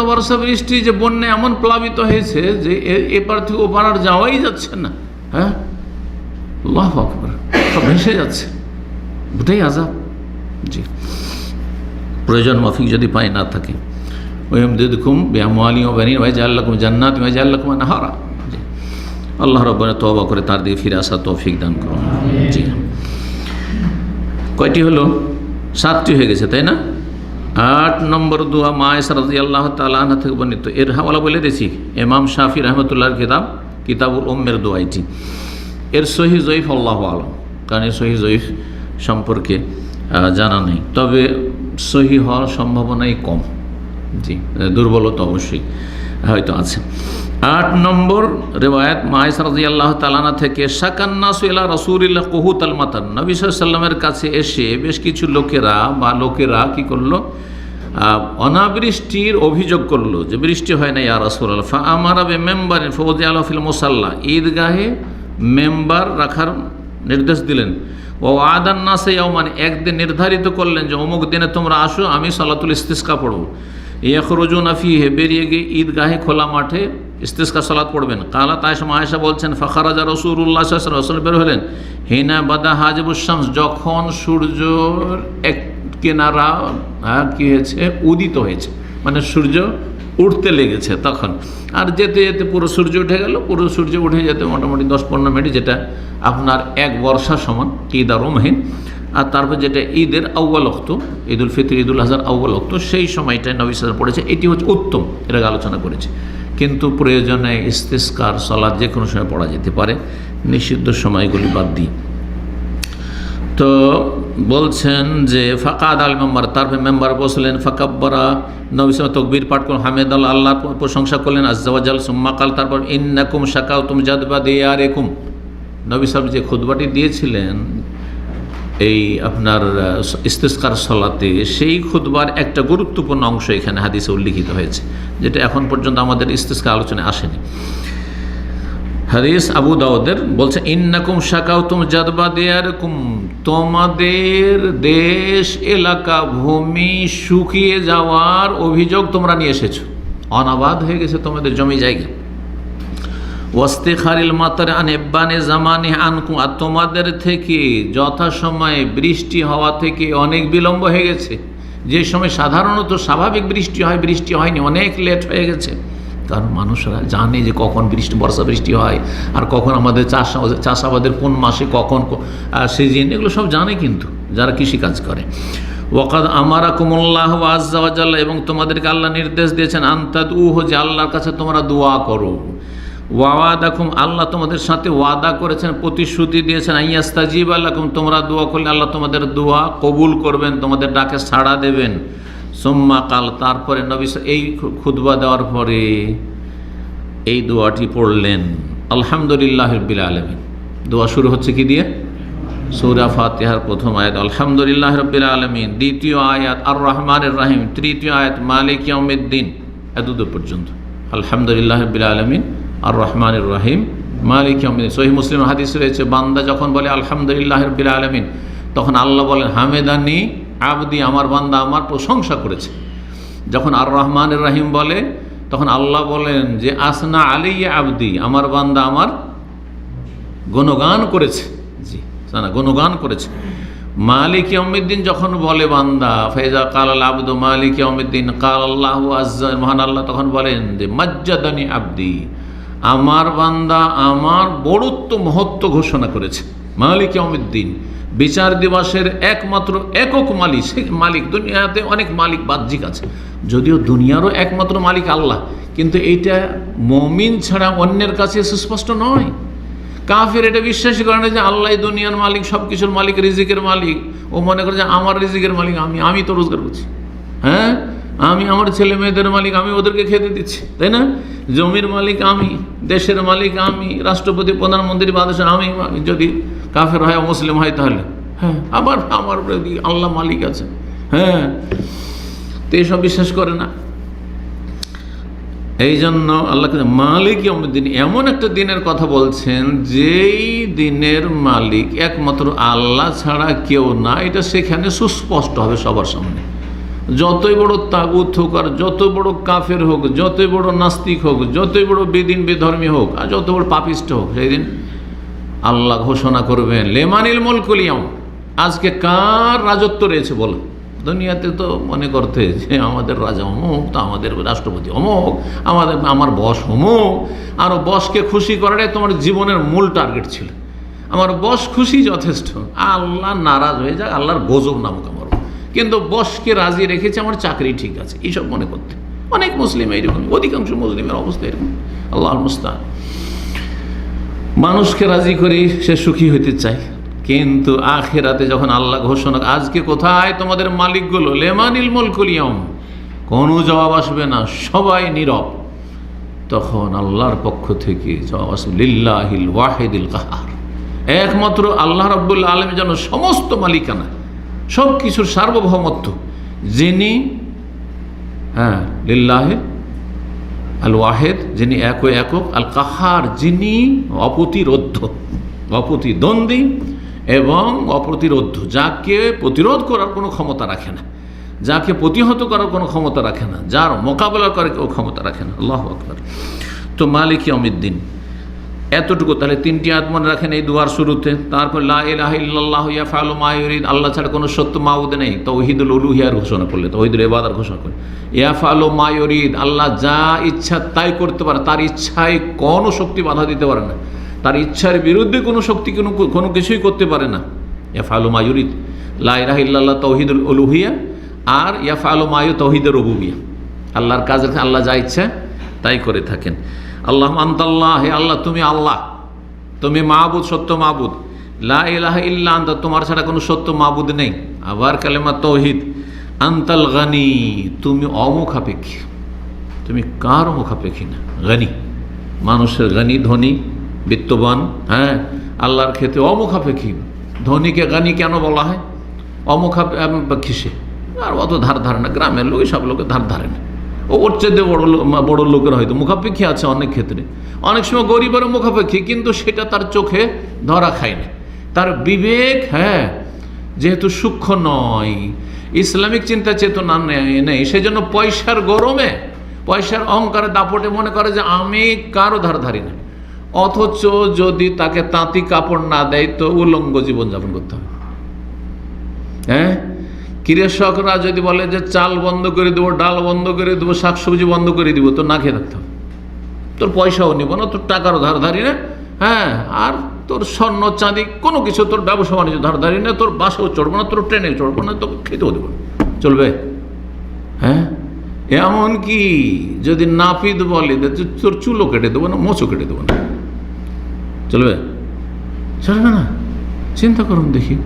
A: বর্ষা বৃষ্টি যে বন্যা এমন প্লাবিত হয়েছে যে এপার থেকে ওপার আর যাওয়াই যাচ্ছে না। হ্যাঁ, আল্লাহু আকবার, সব ভেসে যাচ্ছে। ওটাই আযাব। জি, প্রয়োজন মাফিক যদি পায় না থাকে। ওয়ায়ুমদিদকুম বিআমওয়ালিন ওয়া বানিন ওয়া ইয়াজআল লাকুম জান্নাতিন ওয়া ইয়াজআল লাকুম আনহারা। জি, আল্লাহ রাব্বুনা তওবা করে তার দিকে ফিরে আসার তৌফিক দান করুন। জি, কয়টি হলো? 7টি হয়ে গেছে, তাই না? 8 নম্বর দোয়া মা আয়েশা রাদিয়াল্লাহু তাআলা আনহা থেকে বর্ণিত। এর হাওয়ালা বলে দিয়েছি, ইমাম শাফি রাহমাতুল্লাহর কিতাবুল উম্মের দোয়া এটি। এর সহিহ জয়ীফ আল্লাহু আলাম, কারণ এর সহিহ জয়ীফ সম্পর্কে জানা নেই, তবে সহিহ হওয়ার সম্ভাবনাই কম। জি, দুর্বলতা অবশ্যই হয়তো আছে। 8 নম্বর রিওয়ায়াত মা আয়েশা রাদিয়াল্লাহু তাআলা আনহা থেকে, শাকান্নাসু ইলা রাসূলিল্লাহ কুহুতাল মাতার, নবী সাল্লাল্লাহু আলাইহি ওয়াসাল্লামের কাছে এসে বেশ কিছু লোকেরা কি করলো? অনাবৃষ্টির অভিযোগ করলো, যে বৃষ্টি হয় না ইয়া রাসূলুল্লাহ। ফা আমারা বিমেম্বারিন ফাওয়াদিআ ফিল মুসাল্লা, ঈদগাহে মেম্বার রাখার নির্দেশ দিলেন। ও আদান নাসে ইয়াওমান, একদিন নির্ধারিত করলেন যে অমুক দিনে তোমরা আসো, আমি সালাতুল ইস্তিসকা পড়ব। ইয়াখরুজুনা ফিহি, বেরিয়ে গিয়ে ঈদগাহে খোলা মাঠে ইস্তিসকা সালাত পড়বেন। কালাত আয়েশা বলছেন, ফাখারাজা রাসূলুল্লাহ সাল্লাল্লাহু আলাইহি ওয়াসাল্লাম, বের হলেন। হিনা বাদা হাজিবুশ শামস, যখন সূর্যর এক কিনারা কি হয়েছে? উদিত হয়েছে, মানে সূর্য উঠতে লেগেছে তখন। আর যেতে যেতে পুরো সূর্য উঠে গেল। পুরো সূর্য উঠে যেতে মোটামুটি 10-15 মিনিট, যেটা আপনার এক বর্ষা সমান, ঈদ আর রমহিন। আর তারপর যেটা ঈদের আউয়াল ওয়াক্ত, ঈদুল ফিতর, ঈদুল আজহার আউয়াল ওয়াক্ত, সেই সময়টায় নবী সাল্লাল্লাহু আলাইহি ওয়াসাল্লাম পড়েছে। এটি হচ্ছে উত্তম, এর আগে আলোচনা করেছে। কিন্তু প্রয়োজনে ইস্তিসকার সালাত যে কোনো সময় পড়া যেতে পারে, নিষিদ্ধ সময়গুলি বাদ দিয়ে। তো বলছেন যে ফাকাদ আল মেম্বার, তারপর মেম্বার বসলেন। ফাকাব্বারা, নবী সাল্লাল্লাহু আলাইহি ওয়াসাল্লাম তকবীর পাঠ করলেন, হামিদাল্লাহ, আল্লাহর প্রশংসা করলেন, আজ্জা ওয়া জাল। সুম্মা কাল, তারপর ইন্নাকুম শাকাউতুম জাদবা দিয়ারিকুম, নবী সাল্লাল্লাহু যে খুতবাটি দিয়েছিলেন এই আপনার ইস্তিসকার সালাতে, সেই খুতবার একটা গুরুত্বপূর্ণ অংশ এখানে হাদিসে উল্লিখিত হয়েছে, যেটা এখন পর্যন্ত আমাদের ইস্তিসকার আলোচনায় আসেনি। হাদিস আবু দাউদের বলছে, ইন্নাকুম শাকাউতুম জাদবা দিয়ারিকুম, তোমাদের দেশ, এলাকা, ভূমি শুকিয়ে যাওয়ার অভিযোগ তোমরা নিয়ে এসেছো, অনাবাদ হয়ে গেছে তোমাদের জমি জায়গা। ওয়াস্তিখারিল মাতার আন ইব্বানি জামানি আনকুম, আর তোমাদের থেকে যথাসময়ে বৃষ্টি হওয়া থেকে অনেক বিলম্ব হয়ে গেছে। যে সময় সাধারণত স্বাভাবিক বৃষ্টি হয়, বৃষ্টি হয়নি, অনেক লেট হয়ে গেছে। কারণ মানুষরা জানে যে কখন বর্ষা বৃষ্টি হয়, আর কখন আমাদের চাষাবাদের কোন মাসে কখন সিজন, এগুলো সব জানে কিন্তু যারা কৃষিকাজ করে। ওয়াকাদ আমারাকুমুল্লাহ আজ্জা ওয়া জাল্লা, এবং তোমাদেরকে আল্লাহ নির্দেশ দিয়েছেন, আনতাদউহু, যে আল্লাহর কাছে তোমরা দোয়া করো। ওয়াদাকুম, আল্লাহ তোমাদের সাথে ওয়াদা করেছেন, প্রতিশ্রুতি দিয়েছেন, আইয়াস্তাজিবা লাকুম, তোমরা দোয়া করলে আল্লাহ তোমাদের দোয়া কবুল করবেন, তোমাদের ডাকে সাড়া দেবেন। সুম্মা কাল, তারপরে নবী এই খুতবা দেওয়ার পরে এই দোয়াটি পড়লেন, আলহামদুলিল্লাহ রাব্বিল আলামিন। দোয়া শুরু হচ্ছে কি দিয়ে? সূরা ফাতিহার প্রথম আয়াত আলহামদুলিল্লাহ রাব্বিল আলামিন, দ্বিতীয় আয়াত আর রহমানির রহিম, তৃতীয় আয়াত মালিক ইয়াউমিদ্দিন, এতদূর পর্যন্ত। আলহামদুলিল্লাহ রাব্বিল আলামিন আর রহমানির রহিম মালিক ইয়াউমিদ্দিন। সহিহ মুসলিম হাদিস রয়েছে, বান্দা যখন বলে আলহামদুলিল্লাহ রাব্বিল আলামিন, তখন আল্লাহ বলেন, হামেদানি আবদি, আমার বান্দা আমার প্রশংসা করেছে। যখন আর রহমানির রহিম বলে, তখন আল্লাহ বলেন যে আসনা আলাইয়া আবদি, আমার বান্দা আমার গুণগান করেছে। জি, গুণগান করেছে। মালিক ইয়াউমিদ্দিন যখন বলে বান্দা, ফাইজা কালাল আবদু মালিক ইয়াউমিদ্দিন কাল আল্লাহু আজ্জা, মহান আল্লাহ তখন বলেন যে মাজ্জাদানি আবদি, আমার বান্দা আমার বড়ত্ব মহত্ব ঘোষণা করেছে। মালিক ইয়াউমিদ্দিন, বিচার দিবসের একমাত্র একক মালিক, সে মালিক। দুনিয়াতে অনেক মালিক বাহ্যিক আছে, যদিও দুনিয়ারও একমাত্র মালিক আল্লাহ, কিন্তু এইটা মুমিন ছাড়া অন্যের কাছে সুস্পষ্ট নয়। কাফের এটা বিশ্বাস করে না যে আল্লাহ দুনিয়ার মালিক, সব কিছুর মালিক, রিজিকের মালিক। ও মনে করে যে আমার রিজিকের মালিক আমি তো রোজগার করছি, হ্যাঁ, আমি আমার ছেলে মেয়েদের মালিক, আমি ওদেরকে খেতে দিচ্ছি, তাই না? জমির মালিক আমি, দেশের মালিক আমি, রাষ্ট্রপতি প্রধানমন্ত্রী বাদেশ আমি। যদি কাফের হয়, মুসলিম হয়, তাহলে হ্যাঁ আবার আমার আল্লাহ মালিক আছে, হ্যাঁ, তো এসব বিশ্বাস করে না। এই জন্য আল্লাহ মালিক ইয়াউমিদ্দিন, এমন একটা দিনের কথা বলছেন যেই দিনের মালিক একমাত্র আল্লাহ ছাড়া কেউ না। এটা সেখানে সুস্পষ্ট হবে সবার সামনে। যতই বড় তাগুত হোক, আর যত বড় কাফের হোক, যতই বড় নাস্তিক হোক, যতই বড় বেদিন বেধর্মী হোক, আর যত বড় পাপিষ্ট হোক, সেই দিন আল্লাহ ঘোষণা করবেন লেমানিল মুলকুল ইয়াউম, আজকে কার রাজত্ব রয়েছে বলো। দুনিয়াতে তো মনে করতে যে আমাদের রাজা অমুক, তো আমাদের রাষ্ট্রপতি অমুক, আমার বস অমুক। আর বসকে খুশি করাটাই তোমার জীবনের মূল টার্গেট ছিল। আমার বস খুশি যথেষ্ট, আল্লাহ নারাজ হয়ে যাক, আল্লাহর গজব নামক আমার, কিন্তু বসকে রাজি রেখেছে, আমার চাকরি ঠিক আছে, এইসব মনে করতে অনেক মুসলিম এইরকম, অধিকাংশ মুসলিমের অবস্থা এরকম। আল্লাহর মুস্তাআন। মানুষকে রাজি করে সে সুখী হইতে চায়, কিন্তু আখিরাতে যখন আল্লাহ ঘোষণা আজকে কোথায় তোমাদের মালিকগুলো, লেমানিল মুলকুল ইয়াউম, কোনো জবাব আসবে না, সবাই নীরব। তখন আল্লাহর পক্ষ থেকে জবাব আসবে লিল্লাহিল ওয়াহিদিল কাহার, একমাত্র আল্লাহ রাব্বুল আলামিন যেন সমস্ত মালিকানা, সব কিছুর সার্বভৌমত্ব, যিনি হ্যাঁ লিল্লাহি আল ওয়াহিদ, যিনি একক, আল কাহার, যিনি অপ্রতিদ্বন্দ্বী এবং অপ্রতিরোধ, যাকে প্রতিরোধ করার কোনো ক্ষমতা রাখে না, যাকে প্রতিহত করার কোনো ক্ষমতা রাখে না, যার মোকাবেলা করার কেউ ক্ষমতা রাখে না। আল্লাহু আকবার। তো মালিক ইয়াউমিদ্দিন এতটুকু, তাহলে তিনটি আয়াত মনে রাখেন এই দুয়ার শুরুতে। তারপর লা ইলাহা ইল্লাল্লাহু ইয়াফআলু মা ইউরিদ, আল্লাহ ছাড়া কোনো সত্য মাবুদ নেই, তাওহীদুল উলুহিয়ার ঘোষণা করলে, তাওহীদুল ইবাদার ঘোষণা করলে। ইয়াফআলু মা ইউরিদ, আল্লাহ যা ইচ্ছা তাই করতে পারে, তার ইচ্ছায় কোনো শক্তি বাধা দিতে পারে না, তার ইচ্ছার বিরুদ্ধে কোনো শক্তি কোনো কিছুই করতে পারে না। ইয়াফআলু মা ইউরিদ, লা ইলাহা ইল্লাল্লাহ তাওহীদুল উলুহিয়া, আর ইয়াফআলু মা ইউ তাওহীদুর রুবুবিয়্যাহ, আল্লাহর কাজ আল্লাহ যা ইচ্ছা তাই করে থাকেন। আল্লাহ আনতাল্লাহ, হে আল্লাহ তুমি আল্লাহ, তুমি মাবুদ, সত্য মাবুদ। লা ইলাহা ইল্লা আনতা, তোমার ছাড়া কোনো সত্য মাবুদ নেই। আবার কালেমা তাওহীদ। আনতাল গানি, তুমি অমুখাপেক্ষী, তুমি কার মুখাপেক্ষী না, গানি, মানুষের গানি, ধনী, বিত্তবান, হ্যাঁ, আল্লাহর ক্ষেত্রে অমুখাপেক্ষী। ধনীকে গানি কেন বলা হয়? অমুখাপেক্ষী সে, আর অত ধার ধারে না, গ্রামের লোক সব লোকের ধার ধারে না, ওর চেয়ে বড় লোকের হয়তো মুখাপেক্ষী আছে অনেক ক্ষেত্রে, অনেক সময় গরিবেরও মুখাপেক্ষী, কিন্তু সেটা তার চোখে ধরা খায় না, তার বিবেক হ্যাঁ যেহেতু সূক্ষ্ম নয়, ইসলামিক চিন্তা চেতনা নেই, সেই জন্য পয়সার গরমে, পয়সার অহংকারে দাপটে মনে করে যে আমি কারো ধার ধারি না। অথচ যদি তাকে তাঁতি কাপড় না দেয় তো উলঙ্গ জীবনযাপন করতে হবে। হ্যাঁ, কৃষকরা যদি বলে যে চাল বন্ধ করে দেবো, ডাল বন্ধ করে দেবো, শাকসবজি বন্ধ করে দিব, তো না খেয়ে থাকতে হবে। তোর পয়সাও নিব না, তোর টাকারও ধার ধারি না, হ্যাঁ, আর তোর স্বর্ণ চাঁদি কোনো কিছু, তোর ব্যবসা বাণিজ্য ধার ধারি না, তোর বাসেও চড়বো না, তোর ট্রেনে চড়বো না, তোকে খেতেও দেবো না, চলবে? হ্যাঁ, এমন কি যদি নাপিত বলে তোর চুলও কেটে দেবো না, মোচও কেটে দেবো না, চলবে? চলবে না। চিন্তা করুন দেখি,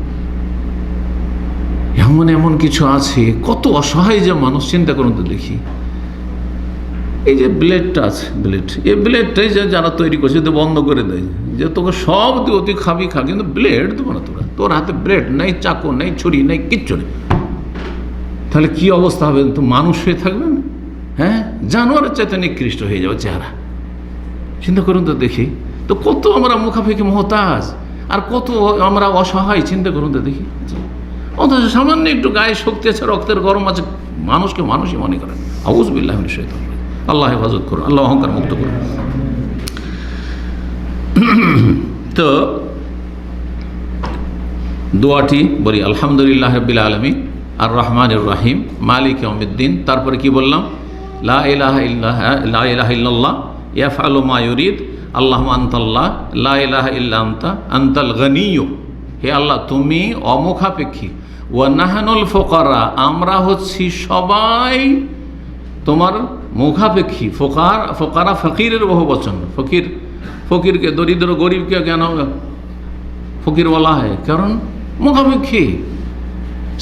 A: এমন কিছু আছে, কত অসহায় যে মানুষ, চিন্তা করুন তো দেখি। এই যে ব্লেডটা আছে, এই ব্লেডটাই যারা তৈরি করছে তো বন্ধ করে দেয়, যে তোকে সব দিও, তুই খাবি খা, কিন্তু ব্লেড দেবো না তোরা, তোর হাতে ব্লেড নেই, চাকু নেই, ছুরি নেই, কিচ্ছু নেই। তাহলে কি অবস্থা হবে? তো মানুষ হয়ে থাকবে না, হ্যাঁ, জানোয়ারের চাইতে নিকৃষ্ট হয়ে যাবে চেহারা। চিন্তা করুন তো দেখি, তো কত আমরা মুখাপেক্ষি মহতাজ, আর কত আমরা অসহায়, চিন্তা করুন তো দেখি। অথচ সামান্য একটু গায়ে শক্তি আছে, রক্তের গরম আছে, মানুষকে মানুষই মনে করেন। আউযু বিল্লাহি মিনাশ শাইতানির রাজিম। আল্লাহ হেফাজত করুন, আল্লাহ অহংকার মুক্ত করুন। তো দোয়াটি বলি, আলহামদুলিল্লাহ রাব্বিল আলামিন আর রহমানির রহিম মালিক ইয়াউমিদ্দিন। তারপরে কি বললাম? লা ইলাহা ইল্লাল্লাহ ইয়াফআলু মা ইউরিদ, আল্লাহুম্মা আনতাল্লাহ লা ইলাহা ইল্লা আনতা আনতাল গনিয়্যু, হে আল্লাহ তুমি অমুখাপেক্ষী, ওয়া নাহনুল ফুকারা, আমরা হচ্ছি সবাই তোমার মুখাপেক্ষী। ফোকারা ফকিরের বহু বচন, ফকিরকে দরিদ্র গরিবকে কেন ফকির বলা হয়? কারণ মুখাপেক্ষী,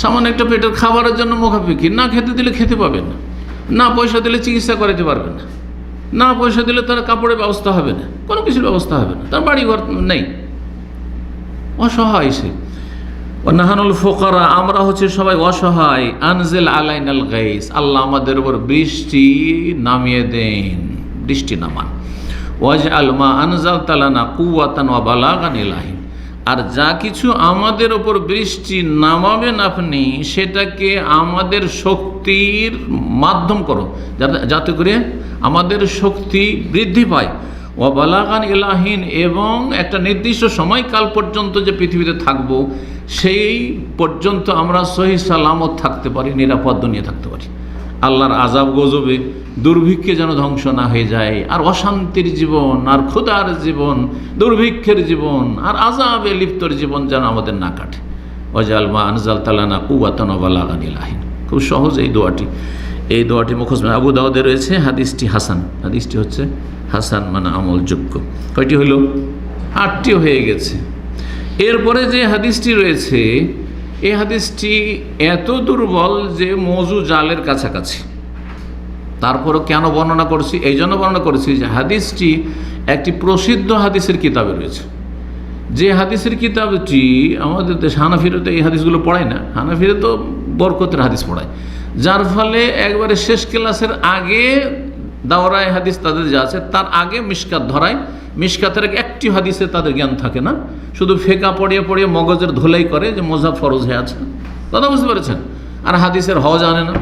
A: সামান্য একটা পেটের খাবারের জন্য মুখাপেক্ষী। না খেতে দিলে খেতে পাবে না, না পয়সা দিলে চিকিৎসা করাতে পারবে না, না পয়সা দিলে তার কাপড়ের ব্যবস্থা হবে না, কোনো কিছুর ব্যবস্থা হবে না, তার বাড়ি ঘর নেই, অসহায় সে। নাহানুল ফোকারা, আমরা হচ্ছে সবাই অসহায়। আনজিল আলাইনাল গাইস, আল্লাহ আমাদের উপর বৃষ্টি নামিয়ে দেন, বৃষ্টি নামান। ওয়াজআল মা আনজালতা লানা কুওয়াতান ওয়া বালাগান ইলাহি, আর যা কিছু আমাদের ওপর বৃষ্টি নামাবেন আপনি, সেটাকে আমাদের শক্তির মাধ্যম করো, যাতে করে আমাদের শক্তি বৃদ্ধি পায়। ওয়া বালাগান ইলাহিন, এবং একটা নির্দিষ্ট সময়কাল পর্যন্ত যে পৃথিবীতে থাকব, সেই পর্যন্ত আমরা সহি সালামত থাকতে পারি, নিরাপদ দুনিয়া থাকতে পারি। আল্লাহর আযাব গজবে দুর্ভিক্ষে যেন ধ্বংস না হয়ে যায়, আর অশান্তির জীবন, আর ক্ষুধার জীবন, দুর্ভিক্ষের জীবন, আর আযাবে লিপ্তর জীবন যেন আমাদের না কাটে। ওয়াজআল মা আনজালতা লানা কুওয়াতান ওয়া বালাগান ইলাহিন। খুব সহজ এই দোয়াটি মুখস্থ। আবু দাউদে রয়েছে, হাদিসটি হাসান, হাদিসটি হচ্ছে হাসান মানে আমলযোগ্য। কয়টি হইল? 8টি হয়ে গেছে। এরপরে যে হাদিসটি রয়েছে, এই হাদিসটি এত দুর্বল যে মওযু জালের কাছাকাছি। তারপরও কেন বর্ণনা করছি? এই জন্য বর্ণনা করেছি যে হাদিসটি একটি প্রসিদ্ধ হাদিসের কিতাবে রয়েছে, যে হাদিসের কিতাবটি আমাদের দেশ হানাফিরা তো এই হাদিসগুলো পড়ায় না, হানাফিরা তো বরকতের হাদিস পড়ায়, যার ফলে একবারে শেষ ক্লাসের আগে দাওরায় হাদিস তাদের যা আছে তার আগে মিশকাত ধরায়। মিশকাতের একটি হাদিসে তাদের জ্ঞান থাকে না, শুধু ফেকা পড়িয়ে পড়িয়ে মগজের ধোলাই করে যে মজাব ফরজ হয়ে আছে, কথা বুঝতে পেরেছেন? আর হাদিসের হজ আনে না।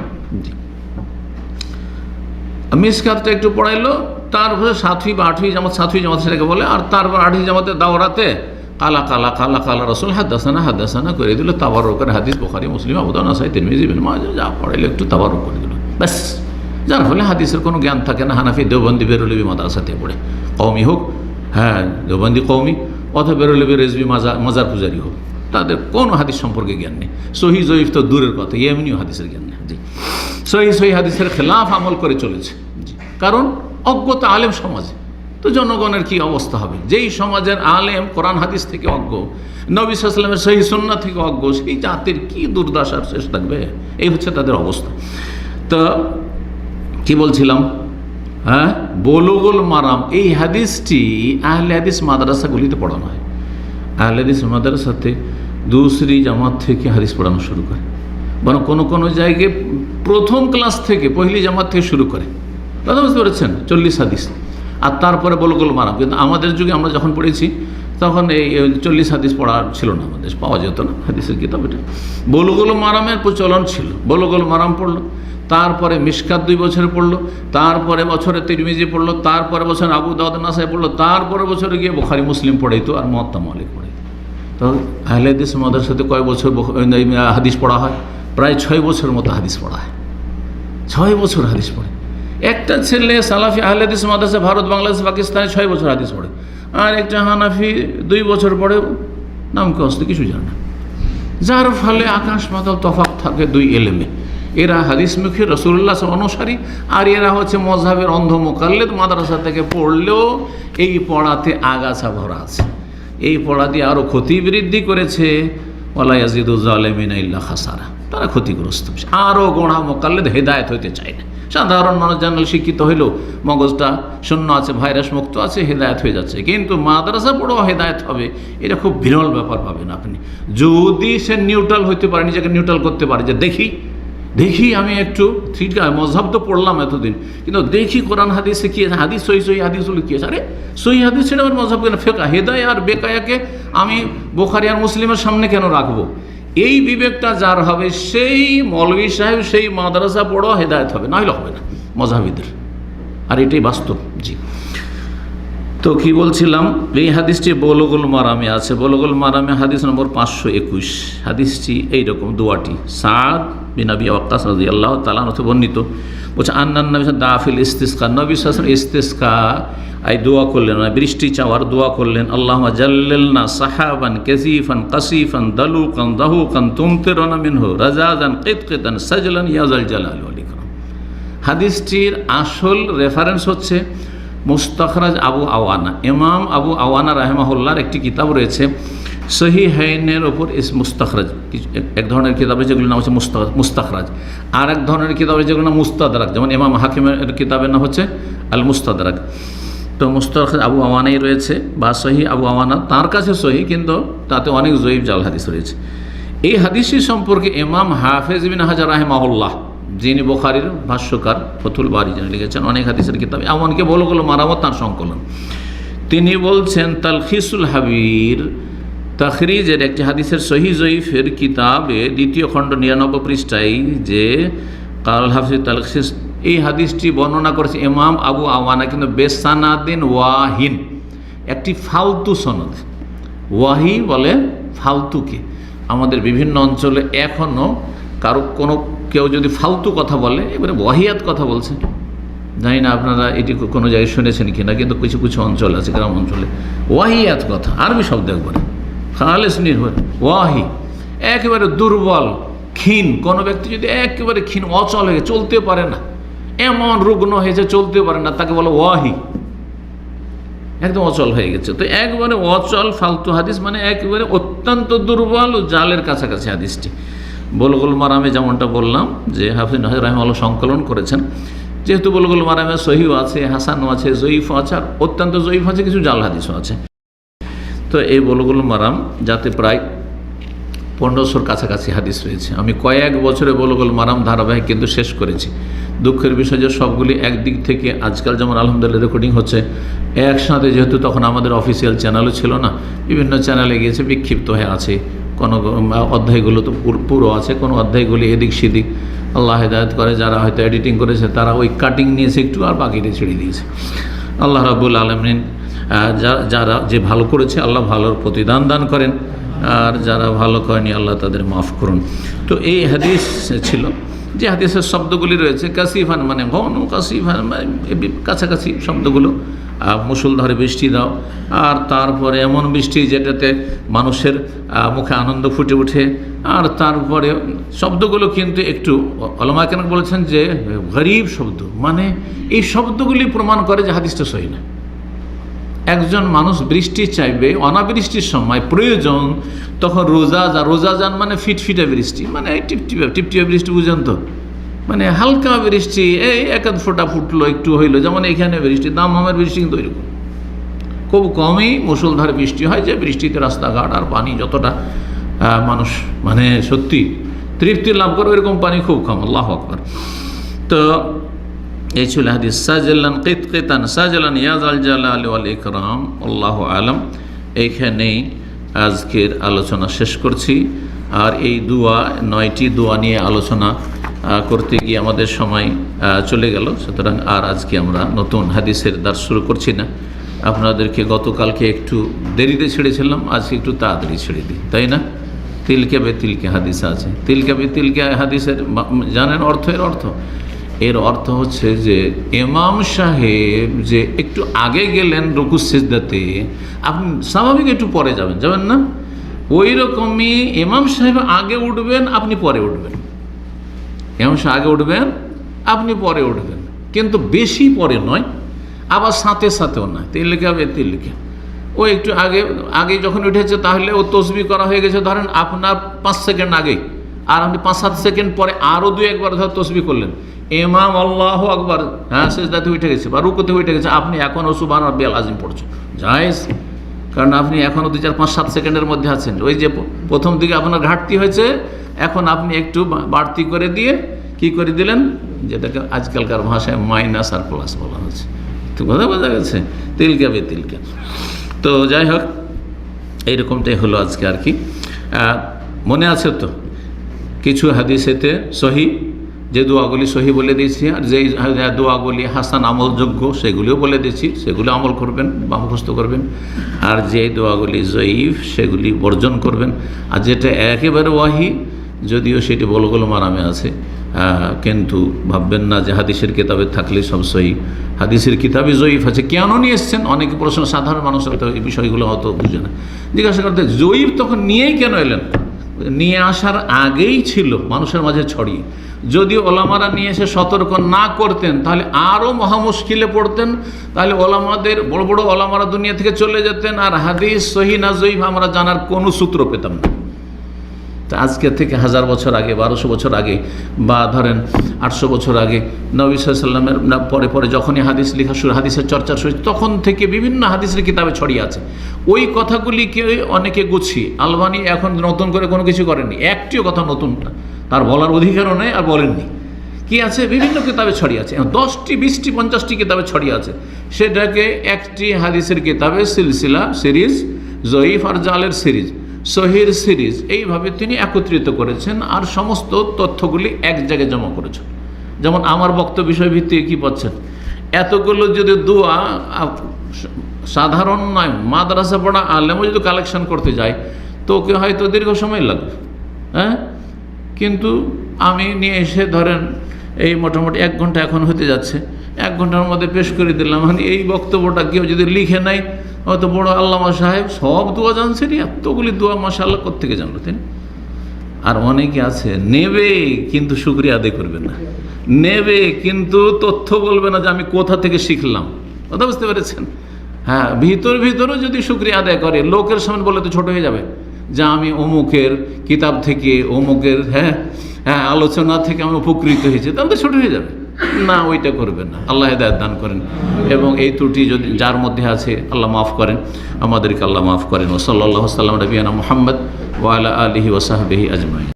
A: মিশকাতটা একটু পড়াইলো, তারপরে 7ই বা 8ই জামাত, 7ই জামাত সেটাকে বলে, আর তারপর 8ই জামাতের দাওরাতে কালা কালা কালা কালা রসুল হাদাসানা করে দিল, তাবারুকের হাদিস বুখারী মুসলিম আবু দাউদ নাসাই তিরমিজি ইবনে মাজাহ যা পড়াইলো একটু তাবারুক করে দিল, ব্যাস। যার ফলে হাদিসের কোনো জ্ঞান থাকে না। হানাফি দেওবন্দি বেরলবি মাদ্রাসাতে পড়ে, কওমি হোক, হ্যাঁ দেওবন্দি কওমি, অথবা বেরলবি রেজবি মাজার পূজারি হোক, তাদের কোনো হাদিস সম্পর্কে জ্ঞান নেই। সহি জয়ীফ তো দূরের কথা, এমনিও হাদিসের জ্ঞান নেই। জি, সহি হাদিসের খেলাফ আমল করে চলেছে। জি, কারণ অজ্ঞত আলেম সমাজে, তো জনগণের কি অবস্থা হবে? যেই সমাজের আলেম কোরআন হাদিস থেকে অজ্ঞ, নবী সাল্লাল্লাহু আলাইহি ওয়াসাল্লামের সহিহ সুন্নাহ থেকে অজ্ঞ, সেই জাতির কি দুর্দশার শেষ থাকবে? এই হচ্ছে তাদের অবস্থা। তো কি বলছিলাম? হ্যাঁ, বুলুগুল মারাম, এই হাদিসটি আহলে হাদিস মাদ্রাসাগুলিতে পড়ানো হয়। আহলে হাদিস মাদ্রাসাতে দুসরি জামাত থেকে হাদিস পড়ানো শুরু করে, বরং কোনো জায়গায় প্রথম ক্লাস থেকে, পহিলি জামাত থেকে শুরু করে, কথা বুঝতে পেরেছেন? 40 হাদিস, আর তারপরে বুলুগুল মারাম। কিন্তু আমাদের যুগে আমরা যখন পড়েছি তখন এই 40 হাদিস পড়া ছিল না, আমাদের পাওয়া যেত না হাদিসের কিতাব। এটা বুলুগুল মারামের প্রচলন ছিল। বুলুগুল মারাম পড়লো, তারপরে মিশকাত 2 বছরে পড়লো, তারপরে বছরে তিরমিজি পড়লো, তারপরে বছর আবু দাউদ নাসাই পড়লো, তারপরে বছরে গিয়ে বুখারী মুসলিম পড়াইতো, আর মুওয়াত্তা মালিক পড়াইতো। তো আহলে হাদিস মাদ্রাসাতে কয় বছর হাদিস পড়া হয়? প্রায় 6 বছরের মতো হাদিস পড়া হয়। 6 বছর হাদিস পড়ে একটা ছেলে। সালাফি আহলে হাদিস মাদ্রাসা ভারত, বাংলাদেশ, পাকিস্তানে 6 বছর হাদিস পড়ে, আর একটা হানাফি 2 বছর পড়ে, নাম কি অস্ত কিছু জানে না। যার ফলে আকাশ পাতাল তফাৎ থাকে 2 এলেমে। এরা হাদিসমুখী রাসূলুল্লাহ অনুসারী, আর এরা হচ্ছে মযহাবের অন্ধ মুকাল্লিদ। মাদ্রাসা থেকে পড়লেও এই পড়াতে আগাছা ভরা আছে, এই পড়া দিয়ে আরও ক্ষতি বৃদ্ধি করেছে। ওয়ালা ইয়াজিদু যালিমিনা ইল্লা খাসারা, তারা ক্ষতিগ্রস্ত। আরও গোঁড়া মুকাল্লিদ হেদায়েত হইতে চায় না। সাধারণ মানুষ জানলে শিক্ষিত হইলেও মগজটা শূন্য আছে, ভাইরাস মুক্ত আছে, হেদায়েত হয়ে যাচ্ছে। কিন্তু মাদ্রাসা পড়েও হেদায়েত হবে, এটা খুব বিরল ব্যাপার পাবেন আপনি। যদি সে নিউট্রাল হইতে পারে, নিজেকে নিউট্রাল করতে পারে, যে দেখি আমি একটু ঠিক আছে, মযহাব তো পড়লাম এতদিন, কিন্তু দেখি কোরআন হাদিসে কি আছে, হাদিস সহি হাদিসগুলো কি আছে। আরে সহি হাদিস ছেড়ে আমার মযহাব কেন? ফেকা হেদায় আর বেকায়াকে আমি বুখারী আর মুসলিমের সামনে কেন রাখবো? এই বিবেকটা যার হবে, সেই মৌলভী সাহেব সেই মাদ্রাসা পড়ো, হেদায়েত হবে, না হলে হবে না মযহাবীদের। আর এটাই বাস্তব। জি, তো কি বলছিলাম, এই হাদিসটি বুলুগুল মারামে আছে। বুলুগুল মারামে হাদিস নম্বর 521। হাদিসটি এইরকম, দোয়াটি সাদ বিন আবি ওয়াক্কাস রাদিয়াল্লাহু তাআলা আনহু বর্ণিত। বলছে আন্নান নবী দাফিল ইস্তিসকা, নবী সাল্লাল্লাহু আলাইহি ওয়াসাল্লাম ইস্তিসকা এই দোয়া করলেন, বৃষ্টি চাওয়ার দোয়া করলেন। আল্লাহুম্মা জাল্লিলনা সাহাবান কাসিফান কাসিফান দালুকান দাহুকান তুমতিরনা মিনহু রাজাজান কিতকিতান সাজলান ইয়া যাল জালালি ওয়াল ইকরাম। হাদিসটির আসল রেফারেন্স হচ্ছে মুস্তাখরাজ আবু আওয়ানা। ইমাম আবু আওয়ানা রাহিমাহুল্লাহর একটি কিতাব রয়েছে সহিহাইনের ওপর মুস্তাখরাজ। এক ধরনের কিতাব যেগুলোর নাম হচ্ছে মুস্তাখরাজ, আর এক ধরনের কিতাব যেগুলোর নাম মুস্তাদরাক, যেমন ইমাম হাকিমের কিতাবের নাম হচ্ছে আল মুস্তাদরাক। তো মুস্তাখরাজ আবু আওয়ানাই রয়েছে, বা সহি আবু আওয়ানা, তার কাছে সহি, কিন্তু তাতে অনেক জয়ীফ জাল হাদিস রয়েছে। এই হাদিসটি সম্পর্কে ইমাম হাফেজ বিন হাজার রাহিমাহুল্লাহ, যিনি বুখারীর ভাষ্যকার, ফতুল বারী যিনি লিখেছেন অনেক হাদিসের কিতাব, এমনকি বুলুগুল মারামত তার সংকলন, তিনি বলছেন তালখিসুল হাবির তাখরিজের একটি হাদিসের সহি জয়ীফের কিতাবে 2য় খণ্ড 99 পৃষ্ঠায় যে কাল হাফিজ তালখিস, এই হাদিসটি বর্ণনা করেছে ইমাম আবু আওয়ানা, কিন্তু বেসানাদিন ওয়াহিন, একটি ফালতু সনদ। ওয়াহি বলে ফালতুকে। আমাদের বিভিন্ন অঞ্চলে এখনও কেউ যদি ফালতু কথা বলে, এবারে ওয়াহিয়াত কথা বলছে, জানি না আপনারা এটি কোনো জায়গায় শুনেছেন কিনা, কিন্তু কিছু কিছু অঞ্চল আছে, গ্রাম অঞ্চলে ওয়াহিয়াত কথা, আরবি শব্দ একবারে খালেস নির্ভর ওয়াহি, একেবারে দুর্বল ক্ষীণ। কোনো ব্যক্তি যদি একেবারে ক্ষীণ অচল হয়ে চলতে পারে না, এমন রুগ্ন হয়েছে চলতে পারে না, তাকে বলে ওয়াহি, একদম অচল হয়ে গেছে। তো একবারে অচল ফালতু হাদিস মানে একেবারে অত্যন্ত দুর্বল ও জালের কাছাকাছি হাদিসটি। বুলুগুল মারামে যেমনটা বললাম যে হাফিজ রাহিমাহুল্লাহ সংকলন করেছেন, যেহেতু বুলুগুল মারামে সহিও আছে, হাসানও আছে, জয়ীফও আছে, আর অত্যন্ত জয়ীফ আছে, কিছু জাল হাদিসও আছে। তো এই বুলুগুল মারাম যাতে প্রায় 1500 কাছাকাছি হাদিস রয়েছে। আমি কয়েক বছরে বুলুগুল মারাম ধারাবাহিক কিন্তু শেষ করেছি। দুঃখের বিষয় যে সবগুলি একদিক থেকে আজকাল যেমন আলহামদুলিল্লাহ রেকর্ডিং হচ্ছে একসাথে, যেহেতু তখন আমাদের অফিসিয়াল চ্যানেলও ছিল না, বিভিন্ন চ্যানেলে গিয়েছে, বিক্ষিপ্ত হয়ে আছে। কোনো অধ্যায়গুলো তো পুরো আছে, কোনো অধ্যায়গুলি এদিক সেদিক, আল্লাহ হেদায়েত করে, যারা হয়তো এডিটিং করেছে তারা ওই কাটিং নিয়েছে একটু, আর বাকিটা ছেড়ে দিয়েছে। আল্লাহ রাব্বুল আলামিন যারা যে ভালো করেছে আল্লাহ ভালোর প্রতিদান দান করেন, আর যারা ভালো করেনি আল্লাহ তাদের মাফ করুন। তো এই হাদিস ছিল, যে হাদিসের শব্দগুলি রয়েছে কাসিফান মানে ঘন, কাসিফান মানে কাছাকাছি শব্দগুলো, মুষলধারে বৃষ্টি দাও, আর তারপরে এমন বৃষ্টি যেটাতে মানুষের মুখে আনন্দ ফুটে ওঠে, আর তারপরে শব্দগুলো কিন্তু একটু ওলামা কেন বলেছেন যে গরীব শব্দ, মানে এই শব্দগুলি প্রমাণ করে যে হাদিসটা সহি না। একজন মানুষ বৃষ্টি চাইবে, অনাবৃষ্টির সময় প্রয়োজন, তখন রোজাজান মানে ফিটফিটে বৃষ্টি, মানে টিপটিপে বৃষ্টি, বুঝেন তো, মানে হালকা বৃষ্টি, এই এক ফোঁটা ফুটলো, একটু হইলো, যেমন এখানে বৃষ্টি, দামামের বৃষ্টি কিন্তু ওইরকম খুব কমই মুষলধারে বৃষ্টি হয়, যে বৃষ্টিতে রাস্তাঘাট আর পানি যতটা মানুষ মানে সত্যি তৃপ্তি লাভ করে, ওইরকম পানি খুব কম। আল্লাহু আকবার। তো এই ছিল হাদিস সাজলান কিতকিতান সাজলান ইয়া যাল জালালি ওয়াল ইকরাম। আল্লাহু আলাম। এইখানেই আজকের আলোচনা শেষ করছি। আর এই দোয়া 9টি দোয়া নিয়ে আলোচনা করতে গিয়ে আমাদের সময় চলে গেল, সুতরাং আর আজকে আমরা নতুন হাদিসের দার্স শুরু করছি না। আপনাদেরকে গতকালকে একটু দেরিতে ছেড়েছিলাম, আজকে একটু তাড়াতাড়ি ছেড়ে দিই, তাই না? তিলকে বে তিলকে হাদিস আছে। তিলকে বে তিলকে হাদিসের জানেন অর্থ? এর অর্থ হচ্ছে যে ইমাম সাহেব যে একটু আগে গেলেন রুকু সিজদাতে, আপনি স্বাভাবিক একটু পরে যাবেন না? ওই রকমই ইমাম সাহেব আগে উঠবেন, আপনি পরে উঠবেন। ইমাম সাহেব আগে উঠবেন, আপনি পরে উঠবেন, কিন্তু বেশি পরে নয়, আবার সাথেও নয়। তিলকে ও একটু আগে যখন উঠেছে, তাহলে ও তসবিহ করা হয়ে গেছে, ধরেন আপনার 5 সেকেন্ড আগে, আর আপনি 5-7 সেকেন্ড পরে আরও 2-1 ধর তসবিহ করলেন। ইমাম আল্লাহু আকবার, হ্যাঁ, সিজদাতে উঠে গেছে বা রুকুতে উঠে গেছে, আপনি এখনও সুবহান রাব্বিয়াল আযীম পড়ছেন, জায়েজ, কারণ আপনি এখনও 2-4-5-7 সেকেন্ডের মধ্যে আছেন। ওই যে প্রথম দিকে আপনার ঘাটতি হয়েছে, এখন আপনি একটু বাড়তি করে দিয়ে কি করে দিলেন, যেটাকে আজকালকার ভাষায় মাইনাস আর প্লাস বলা হচ্ছে। তো কথা বোঝা গেছে? তিলকা বে তিলকা। তো যাই হোক, এইরকমটাই হলো আজকে আর কি। মনে আছে তো কিছু হাদিসেতে সহি যে দোয়াগুলি সহি বলে দিয়েছি, আর যেই দোয়াগুলি হাসান আমলযোগ্য সেগুলিও বলে দিয়েছি, সেগুলো আমল করবেন বা মুখস্থ করবেন। আর যে দোয়াগুলি জয়ীফ সেগুলি বর্জন করবেন। আর যেটা একেবারে ওয়াহি, যদিও সেটি বলগুলো মারামে আছে, কিন্তু ভাববেন না যে হাদিসের কিতাবে থাকলে সব সহি। হাদিসের কিতাবে জয়ীফ আছে, কেন নিয়ে এসছেন? অনেকে প্রশ্ন, সাধারণ মানুষ হয়তো এই বিষয়গুলো হয়তো বুঝে না, জিজ্ঞাসা করতে জয়ীফ তখন নিয়েই কেন এলেন? নিয়ে আসার আগেই ছিল মানুষের মাঝে ছড়িয়ে। যদি ওলামারা নিয়ে এসে সতর্ক না করতেন তাহলে আরও মহা মুশকিলে পড়তেন। তাহলে ওলামাদের, বড় বড় ওলামারা দুনিয়া থেকে চলে যেতেন, আর হাদিস সহি না জয়ীফ আমরা জানার কোনো সূত্র পেতাম না। তা আজকে থেকে 1000 বছর আগে, 1200 বছর আগে, বা ধরেন 800 বছর আগে নবী সাল্লাল্লাহু আলাইহি ওয়াসাল্লামের পরে পরে যখনই হাদিস লেখা শুরু, হাদিসের চর্চা শুরু, তখন থেকে বিভিন্ন হাদিসের কিতাবে ছড়িয়ে আছে। ওই কথাগুলিকে অনেকে গুছিয়ে, আলবানি এখন নতুন করে কোনো কিছু করেননি, একটিও কথা নতুন তার বলার অধিকারও নেই, আর বলেননি। কি আছে? বিভিন্ন কিতাবে ছড়িয়ে আছে, 10টি 20টি 50টি কিতাবে ছড়িয়ে আছে। সেটাকে একটি হাদিসের কিতাবে সিলসিলা সিরিজ, জয়ীফ আর জালের সিরিজ, সহির সিরিজ, এইভাবে তিনি একত্রিত করেছেন আর সমস্ত তথ্যগুলি এক জায়গায় জমা করেছেন। যেমন আমার বক্তব্য বিষয় ভিত্তিক কী পাচ্ছেন, এতগুলো যদি দোয়া সাধারণ নয়, মাদ্রাসা পড়া আলেমও যদি কালেকশন করতে যায় তো ওকে হয়তো দীর্ঘ সময় লাগবে। কিন্তু আমি নিয়ে এসে ধরেন এই মোটামুটি 1 ঘন্টা এখন হতে যাচ্ছে, 1 ঘন্টার মধ্যে পেশ করে দিলাম। মানে এই বক্তব্যটা কেউ যদি লিখে নেয়, অত বড় আল্লামা সাহেব সব দোয়া জানছেন, এতগুলি দোয়া মাশাআল্লাহ কোত্থেকে জানলো তিনি? আর অনেকে আছে নেবে কিন্তু শুকরিয়া আদায় করবে না, নেবে কিন্তু তথ্য বলবে না যে আমি কোথা থেকে শিখলাম। কথা বুঝতে পেরেছেন? হ্যাঁ, ভিতরেও যদি শুকরিয়া আদায় করে, লোকের সামনে বলে তো ছোট হয়ে যাবে যে আমি অমুকের কিতাব থেকে, অমুকের আলোচনা থেকে আমি উপকৃত হয়েছি, তাহলে তো ছোট হয়ে যাবে। না, ওইটা করবেন না। আল্লাহ হিদায়াত দান করেন, এবং এই ত্রুটি যদি যার মধ্যে আছে আল্লাহ মাফ করেন, আমাদেরকে আল্লাহ মাফ করেন। ও সাল্লাল্লাহু সাল্লাম নবিয়ানা মুহাম্মদ ওয়া আলা আলিহি ওয়া সাহবিহি আজমাইন।